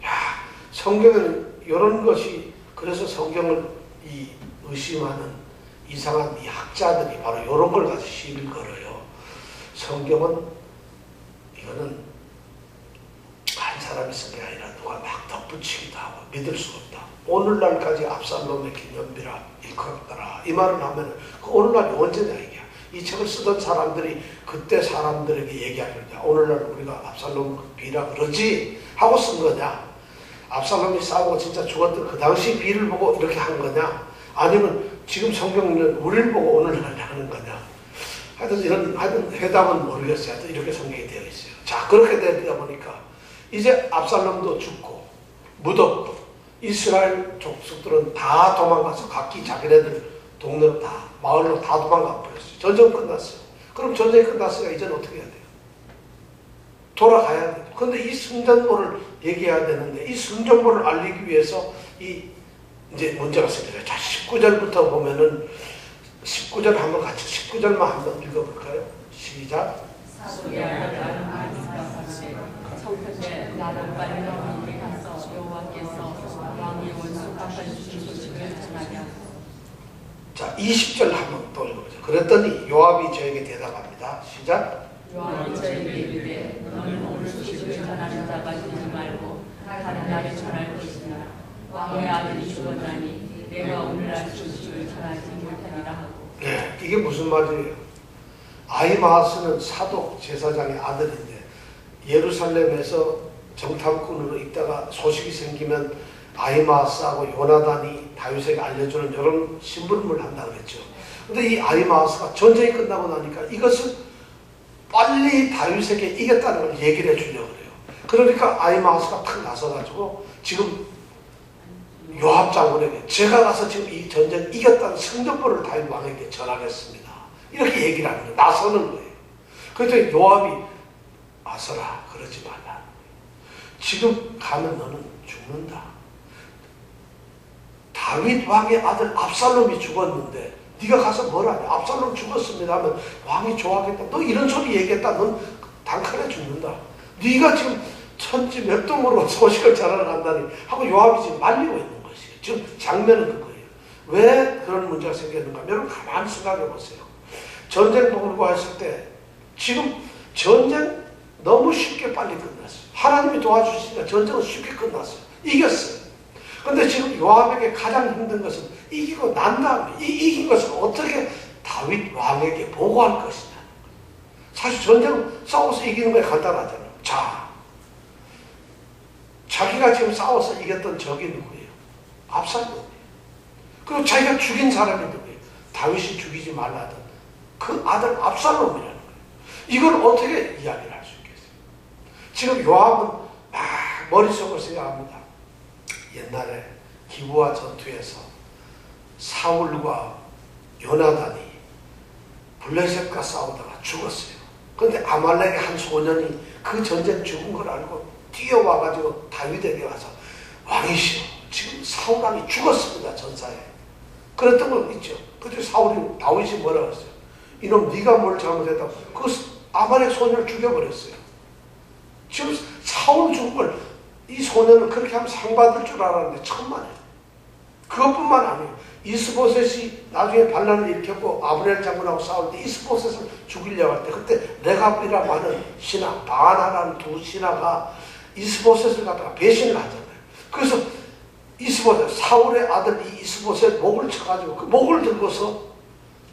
S1: 야, 성경에는 이런 것이 그래서 성경을 이 의심하는 이상한 이 학자들이 바로 이런 걸 가지고 시비를 걸어요. 성경은 이거는 한 사람이 쓴 게 아니라 누가 막 덧붙이기도 하고 믿을 수 없다. 오늘날까지 압살롬의 기념비라 일컫더라. 이 말을 하면 그 오늘날이 언제냐 이게. 이 책을 쓰던 사람들이 그때 사람들에게 얘기하려냐. 오늘날 우리가 압살롬 비라 그러지 하고 쓴 거냐. 압살롬이 싸우고 진짜 죽었던 그 당시 비를 보고 이렇게 한 거냐. 아니면 지금 성경은 우리를 보고 오늘날 하는 거냐. 하여튼 해답은 모르겠어요. 하여튼 이렇게 성경이 되어 있어요. 자, 그렇게 되다 보니까 이제 압살롬도 죽고 묻었고 이스라엘 족속들은 다 도망가서 각기 자기네들 동네로 다 마을로 다 도망가 버렸어요. 전쟁은 끝났어요. 그럼 전쟁이 끝났으니까 이제는 어떻게 해야 돼요? 돌아가야 돼요. 근데 이 승전보를 얘기해야 되는데 이 승전보를 알리기 위해서 이제 문제가 생겨요. 자, 19절부터 보면은 19절 한번 같이 19절만 한번 읽어볼까요? 시작.
S2: 사울이 아들은 아기스가 청컨대 나를 빨리 너희에게 가서 여호와께서 왕의 원수 갚아주신 소식을 전하게 하소서.
S1: 자, 20절 한번 또 읽어보죠. 그랬더니 요압이 저에게 대답합니다. 시작.
S2: 요압이 저에게 이르되 너는 오늘 소식을 전하게 전하는 자가 되지 말고 다른 날에 전할 것이나 왕의 아들이 죽었나니 내가 오늘날 소식을 전하지 못하리라 하고.
S1: 네, 이게 무슨 말이에요? 아히마아스는 사독 제사장의 아들인데 예루살렘에서 정탐꾼으로 있다가 소식이 생기면 아히마아스하고 요나단이 다윗에게 알려주는 이런 심부름을 한다고 그랬죠. 근데 이 아히마아스가 전쟁이 끝나고 나니까 이것을 빨리 다윗에게 이겼다는 걸 얘기를 해주려고 그래요. 그러니까 아히마아스가 탁 나서가지고 지금 요압 장군에게 제가 가서 지금 이 전쟁 이겼다는 승전보를 다윗 왕에게 전하겠습니다. 이렇게 얘기를 하는 거예요. 나서는 거예요. 그랬더니 요압이 아서라 그러지 말라. 지금 가면 너는 죽는다. 다윗 왕의 아들 압살롬이 죽었는데 네가 가서 뭘 하냐. 압살롬 죽었습니다 하면 왕이 좋아하겠다. 너 이런 소리 얘기했다. 넌 단칼에 죽는다. 네가 지금 천지 몇 동으로 소식을 전하러 간다니 하고 요압이 지금 말리고 있는 것이에요. 지금 장면은 그거예요. 왜 그런 문제가 생겼는가? 여러분 가만히 생각해 보세요. 전쟁 동을고 했을 때 지금 전쟁 너무 쉽게 빨리 끝났어요. 하나님이 도와주시니까 전쟁은 쉽게 끝났어요. 이겼어요. 근데 지금 요압에게 가장 힘든 것은 이기고 난 다음에 이긴 것을 어떻게 다윗 왕에게 보고할 것이냐. 사실 전쟁은 싸워서 이기는 게 간단하잖아요. 자, 자기가 지금 싸워서 이겼던 적이 누구예요? 압살롬이에요. 그리고 자기가 죽인 사람이 누구예요? 다윗이 죽이지 말라던 그 아들 압살롬이라는 거예요. 이걸 어떻게 이야기를 할 수 있겠어요? 지금 요압은 막 머릿속으로 생각합니다. 옛날에 기브아 전투에서 사울과 요나단이 블레셋과 싸우다가 죽었어요. 그런데 아말렉의 한 소년이 그 전쟁 죽은 걸 알고 뛰어와가지고 다윗에게 와서 왕이시여 지금 사울 왕이 죽었습니다. 전사에. 그랬던 거 있죠. 그때 사울이 다윗이 뭐라고 했어요? 이놈 네가 뭘 잘못했다고 그 아말렉 소년을 죽여버렸어요. 지금 사울 죽은 걸 이 소년은 그렇게 하면 상 받을 줄 알았는데 천만에. 그것뿐만 아니에요. 이스보셋이 나중에 반란을 일으켰고 아브넬 장군하고 싸울 때 이스보셋을 죽이려고 할 때 그때 레갑이라고 하는 신하, 바하나라는 두 신하가 이스보셋을 갖다가 배신을 하잖아요. 그래서 이스보셋, 사울의 아들 이 이스보셋 목을 쳐가지고 그 목을 들고서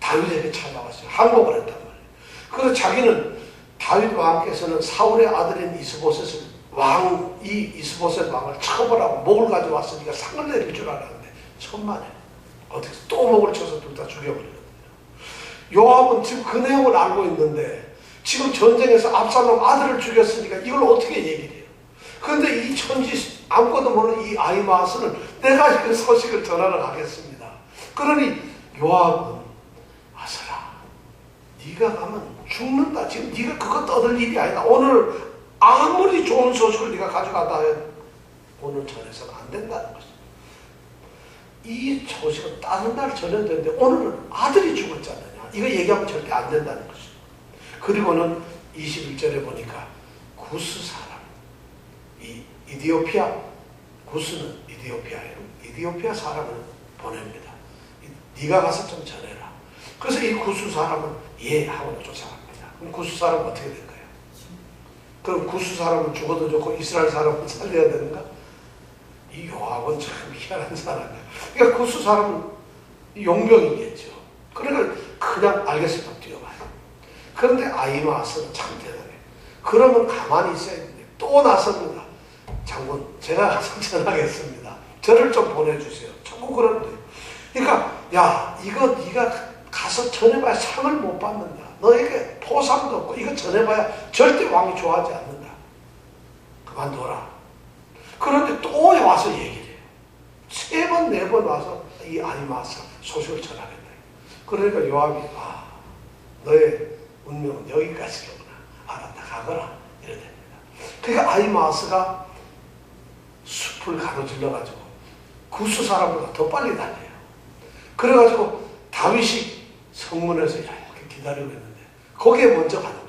S1: 다윗에게 찾아왔어요. 항복을 했단 말이에요. 그래서 자기는 다윗 왕께서는 사울의 아들인 이스보셋을 이 이스보셋 왕을 처벌하고 목을 가져왔으니까 상을 내릴 줄 알았는데 천만에 어떻게 또 목을 쳐서 둘 다 죽여버리거든요. 요압은 지금 그 내용을 알고 있는데 지금 전쟁에서 압살롬 아들을 죽였으니까 이걸 어떻게 얘기를 해요? 그런데 이 천지 아무것도 모르는 이 아히마아스는 내가 그 소식을 전하러 가겠습니다. 그러니 요압은 아서라 네가 가면 죽는다. 지금 네가 그거 떠들 일이 아니다. 오늘 아무리 좋은 소식을 네가 가져가다 해도 오늘 전해서는 안 된다는 것이죠. 이 소식은 다른 날 전해야 되는데 오늘은 아들이 죽었지 않느냐. 이거 얘기하면 절대 안 된다는 것이죠. 그리고는 21절에 보니까 구스 사람, 이 이디오피아, 구스는 이디오피아예요. 이디오피아 사람을 보냅니다. 네가 가서 좀 전해라. 그래서 이 구스 사람은 예 하고 쫓아갑니다. 그럼 구스 사람은 어떻게 될까요? 그럼 구스 사람은 죽어도 좋고 이스라엘 사람은 살려야 되는가? 이 요압은 참 희한한 사람이야. 그러니까 구스 사람은 용병이겠죠. 그러니까 그냥 알겠습니다. 뛰어가요. 그런데 아히마아스는 참 대단해. 그러면 가만히 있어야 되는데 또 나섭니다. 장군 제가 가서 전하겠습니다. 저를 좀 보내주세요. 자꾸 그러는데. 그러니까 야 이거 네가 가서 전해봐야 상을 못 받는다. 너에게 포상도 없고 이거 전해봐야 절대 왕이 좋아하지 않는다. 그만둬라. 그런데 또 와서 얘기를 해요. 3번, 4번 와서 이 아히마아스가 소식을 전하겠다. 그러니까 요압이 너의 운명은 여기까지로구나. 알았다 가거라. 이래 됩니다. 그러니까 아히마아스가 숲을 가로질러가지고 구스 사람보다 더 빨리 달려요. 그래가지고 다윗이 성문에서 이렇게 기다리고 있는데 거기에 먼저 가는 거예요.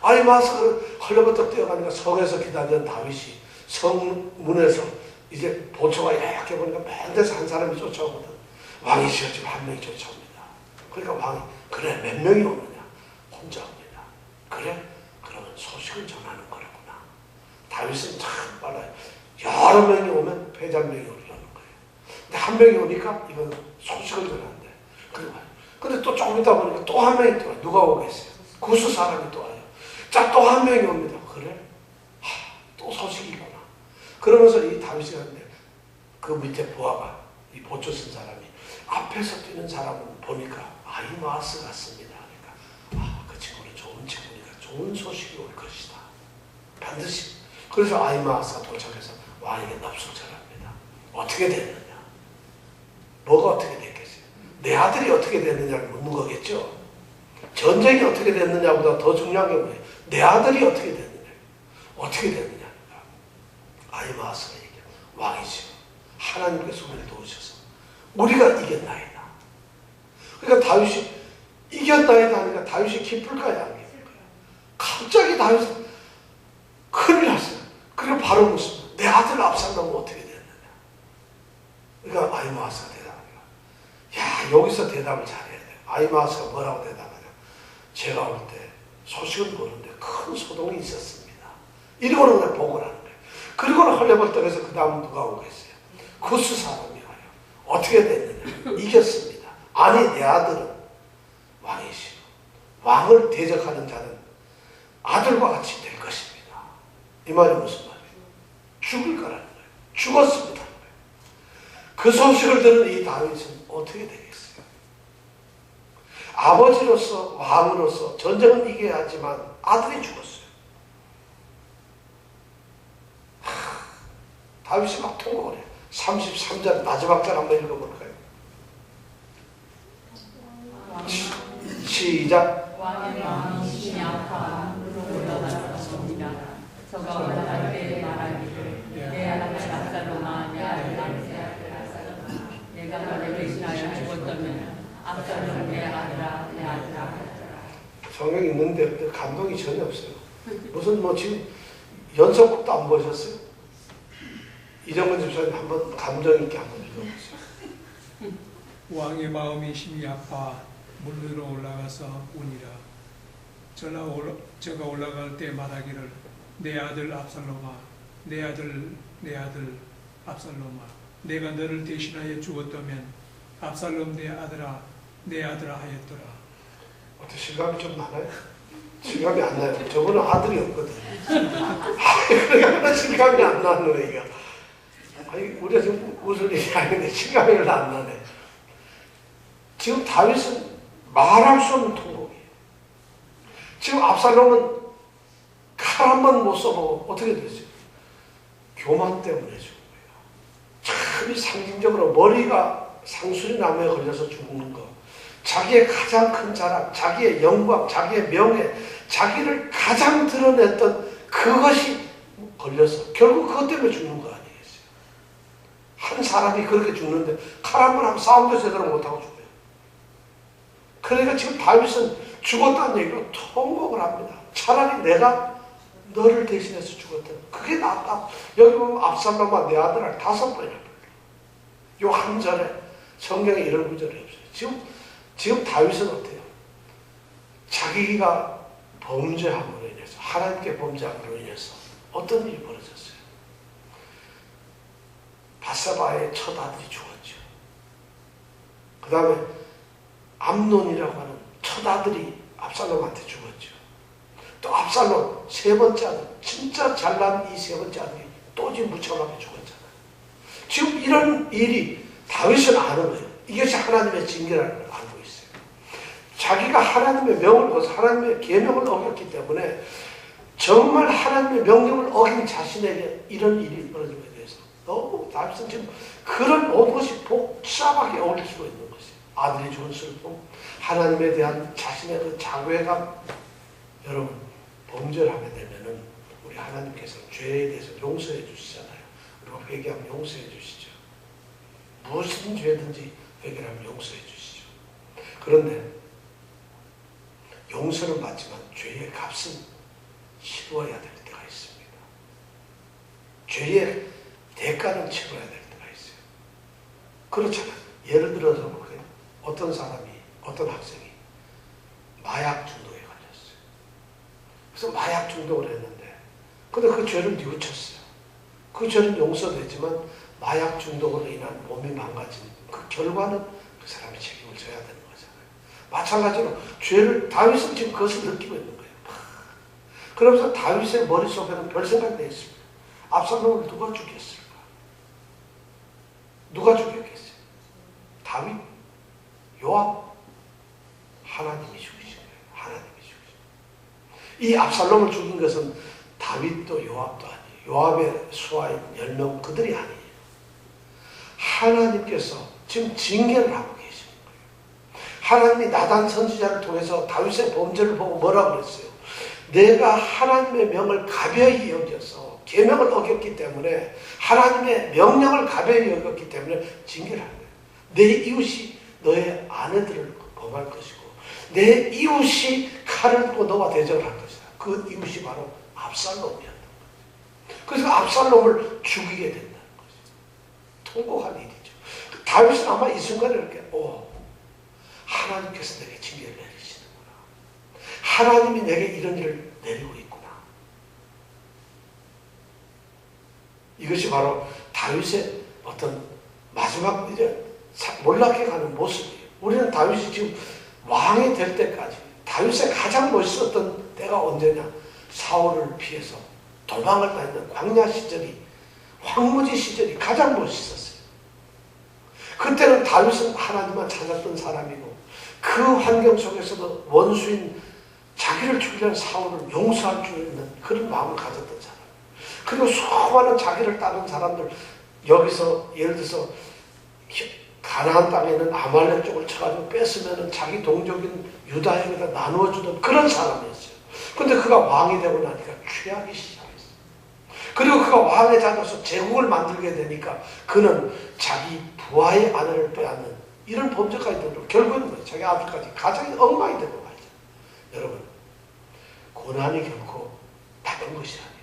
S1: 아히마아스가 헐레벌떡 뛰어가니까 성에서 기다리던 다윗이 성문에서 이제 보초가 이렇게 보니까 맨 데서 한 사람이 쫓아오거든. 왕이 지금 한 명이 쫓아옵니다. 그러니까 왕이 그래 몇 명이 오느냐? 혼자 옵니다. 그래? 그러면 소식을 전하는 거라. 다윗은 참 빨라요. 여러 명이 오면 패잔명이 오려는 거예요. 근데 한 명이 오니까 이건 소식을 전하는데. 근데 또 조금 있다 보니까 또 한 명이 또 와요. 누가 오겠어요? 구스 사람이 또 와요. 자, 또 한 명이 옵니다. 그래? 또 소식이구나. 그러면서 이 다윗이 하는데 그 밑에 부하가 이 보초 쓴 사람이 앞에서 뛰는 사람은 보니까 아히마아스 같습니다. 그러니까 그 친구는 좋은 친구니까 좋은 소식이 올 것이다. 반드시. 그래서 아히마아스가 도착해서 왕에게 납sul 전합니다. 어떻게 됐느냐? 뭐가 어떻게 됐겠어요? 내 아들이 어떻게 됐느냐를 묻는 거겠죠. 전쟁이 어떻게 됐느냐보다 더 중요한 게 뭐예요? 내 아들이 어떻게 됐느냐? 어떻게 됐느냐? 아히마아스가 얘기해요. 왕이시여, 하나님께서 우리를 도우셔서 우리가 이겼나이다. 그러니까 다윗이 이겼나이다 하니까 다윗이 기쁠까요? 안 기쁠까요? 갑자기 다윗은 큰일 났어요. 그리고 바로 묻습니다. 내 아들 압살롬은 어떻게 됐느냐? 그러니까 아히마아스가 대답합니다. 야, 여기서 대답을 잘해야 돼요. 아히마아스가 뭐라고 대답하냐? 제가 올 때 소식은 모르는데 큰 소동이 있었습니다. 이러고는 그냥 보고를 하는 거예요. 그리고는 헐레벌떡해서 그 다음 누가 오겠어요? 구스 사람이 와요. 어떻게 됐느냐? 이겼습니다. 아니, 내 아들은 왕이시오. 왕을 대적하는 자는 아들과 같이 될 것입니다. 이 말이 무슨 말이에요? 죽을 거라는 거예요. 죽었습니다. 그 소식을 들은 이 다윗은 어떻게 되겠어요? 아버지로서 왕으로서 전쟁은 이겨야 하지만 아들이 죽었어요. 다윗이 막 통곡을 해요. 33절 마지막 절 한번 읽어볼까요? 시작.
S2: 왕의 마음이 심히 아파 무릎으로 올라갔습니다. 저가 올라갈 때 말하기를 내 아들 압살롬아, 내 아들 압살롬아, 내가 너를 대신하여 죽었다면 압살롬 내 아들아, 내 아들아.
S1: 성경이 있는데 감동이 전혀 없어요. 무슨 뭐 지금 연속곡도 안 보셨어요? 이정근 집사님 한번 감정 있게 한번 읽어보세요.
S3: 왕의 마음이 심히 아파 물 위로 올라가서 우니라. 저가 올라갈 때 말하기를 내 아들 압살롬아, 내 아들 압살롬아, 내가 너를 대신하여 죽었다면 압살롬 내 아들아 하였더라.
S1: 어때, 실감이 좀 나나요? 실감이 안 나요. 저거는 아들이 없거든. 그러니까 실감이 안 나는 거예요. 아니, 우리가 지금 웃을 일이 아닌데 실감이 별로 안 나네. 지금 다윗은 말할 수 없는 통곡이에요. 지금 압살롬은 칼 한 번 못 써보고 어떻게 됐어요? 교만 때문에 죽은 거예요. 참 상징적으로 머리가 상수리 나무에 걸려서 죽는 거, 자기의 가장 큰 자랑, 자기의 영광, 자기의 명예, 자기를 가장 드러냈던 그것이 걸려서 결국 그것 때문에 죽는 거 아니겠어요? 한 사람이 그렇게 죽는데 칼 한 번 하면 싸움도 제대로 못하고 죽어요. 그러니까 지금 다윗은 죽었다는 얘기로 통곡을 합니다. 차라리 내가 너를 대신해서 죽었다. 그게 낫다. 여기 보면 압살롬아 내 아들을 5번이나 불러. 요 한 절에 성경에 이런 구절이 없어요. 지금 다윗은 어때요? 자기가 범죄함으로 인해서, 하나님께 범죄함으로 인해서 어떤 일이 벌어졌어요? 바세바의 첫 아들이 죽었죠. 그 다음에 암논이라고 하는 첫 아들이 압살롬한테 죽었죠. 또 압살롬 세 번째 아들, 진짜 잘난 이 세 번째 아들이 또 지금 무참하게 죽었잖아요. 지금 이런 일이 다윗은 아는 거예요. 이것이 하나님의 징계라는 걸 알고 있어요. 자기가 하나님의 명을 거서 하나님의 계명을 어겼기 때문에 정말 하나님의 명령을 어긴 자신에게 이런 일이 벌어짐에 대해서 너무 다윗은 지금 그런 모든 것이 복잡하게 어울릴 수가 있는 것이에요. 아들이 죽은 슬픔, 하나님에 대한 자신의 그 자괴감. 여러분, 범죄를 하게 되면은 우리 하나님께서 죄에 대해서 용서해 주시잖아요. 우리가 회개하면 용서해 주시죠. 무슨 죄든지 회개하면 용서해 주시죠. 그런데 용서는 받지만 죄의 값은 치루어야 될 때가 있습니다. 죄의 대가는 치러야 될 때가 있어요. 그렇잖아요. 예를 들어서 볼게요. 어떤 사람이, 어떤 학생이 마약 중독에 걸렸어요. 그래서 마약 중독을 했는데 근데 그 죄를 뉘우쳤어요. 그 죄는 용서되지만 마약 중독으로 인한 몸이 망가진 그 결과는 그 사람이 책임을 져야 되는 거잖아요. 마찬가지로 죄를 다윗은 지금 그것을 느끼고 있는 거예요. 그러면서 다윗의 머릿속에는 별 생각이 있습니다. 압살롬을 누가 죽였을까? 누가 죽였겠어요? 다윗? 요압? 하나님이 죽이신 거예요. 하나님이 죽이신 거예요. 이 압살롬을 죽인 것은 다윗도 요압도 아니에요. 요압의 수하인 10명 그들이 아니에요. 하나님께서 지금 징계를 하고 계시는 거예요. 하나님이 나단 선지자를 통해서 다윗의 범죄를 보고 뭐라고 그랬어요? 내가 하나님의 명을 가벼이 여겨서 계명을 어겼기 때문에 하나님의 명령을 가벼이 여겼기 때문에 징계를 하는 거예요. 내 이웃이 너의 아내들을 범할 것이고 내 이웃이 칼을 들고 너와 대적을 할 것이다. 그 이웃이 바로 압살롬이었던 거예요. 그래서 압살롬을 죽이게 된다는 거죠. 통곡한 일이죠. 다윗은 아마 이 순간에 이렇게 하나님께서 내게 징계를 내리시는구나. 하나님이 내게 이런 일을 내리고 있구나. 이것이 바로 다윗의 어떤 마지막 이제 몰락해가는 모습이에요. 우리는 다윗이 지금 왕이 될 때까지 다윗의 가장 멋있었던 때가 언제냐? 사울을 피해서 도망을 다니는 광야 시절이 황무지 시절이 가장 멋있었어요. 그때는 다윗은 하나님만 찾았던 사람이고 그 환경 속에서도 원수인 자기를 죽이려는 사울을 용서할 줄 있는 그런 마음을 가졌던 사람. 그리고 수많은 자기를 따른 사람들 여기서 예를 들어서 가나안 땅에 있는 아말렉 쪽을 쳐가지고 뺏으면 자기 동족인 유다에게다 나누어주던 그런 사람이었어요. 근데 그가 왕이 되고 나니까 취하기 시작했어요. 그리고 그가 왕에 잡아서 제국을 만들게 되니까 그는 자기 부하의 아내를 빼앗는 이런 범죄까지 되고 결국은 자기 아들까지 가정이 엉망이 되고 말이죠. 여러분, 고난이 결코 나쁜 것이 아니에요.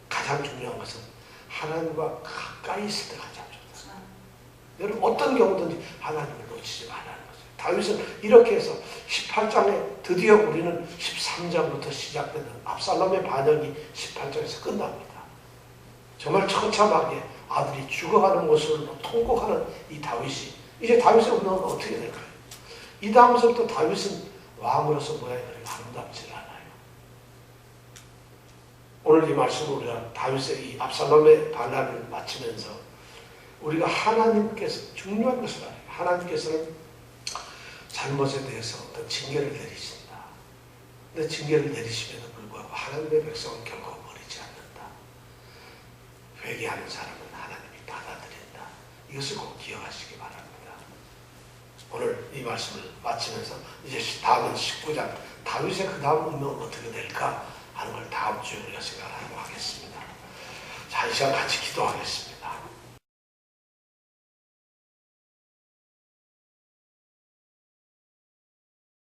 S1: 가장 중요한 것은 하나님과 가까이 있을 때 가장 좋다. 여러분, 어떤 경우든지 하나님을 놓치지 말라는 거죠. 다윗은 이렇게 해서 18장에 드디어 우리는 13장부터 시작되는 압살롬의 반역이 18장에서 끝납니다. 정말 처참하게 아들이 죽어가는 모습을 통곡하는 이 다윗이 이제 다윗의 운명은 어떻게 될까요? 이 다음서부터 다윗은 왕으로서 모양이 그렇게 아름답지 않아요. 오늘 이 말씀으로 우리가 다윗의 이 압살롬의 반란을 마치면서 우리가 하나님께서 중요한 것을 알아요. 하나님께서는 잘못에 대해서 어떤 징계를 내리신다. 근데 징계를 내리심에도 불구하고 하나님의 백성은 결코 버리지 않는다. 회개하는 사람은 하나님이 받아들인다. 이것을 꼭 기억하시기 바랍니다. 오늘 이 말씀을 마치면서 이제 다음은 19장 다윗의 그 다음 운명은 어떻게 될까 하는 걸 다음 주에 우리가 생각하도록 하겠습니다. 자, 이 시간 같이 기도하겠습니다.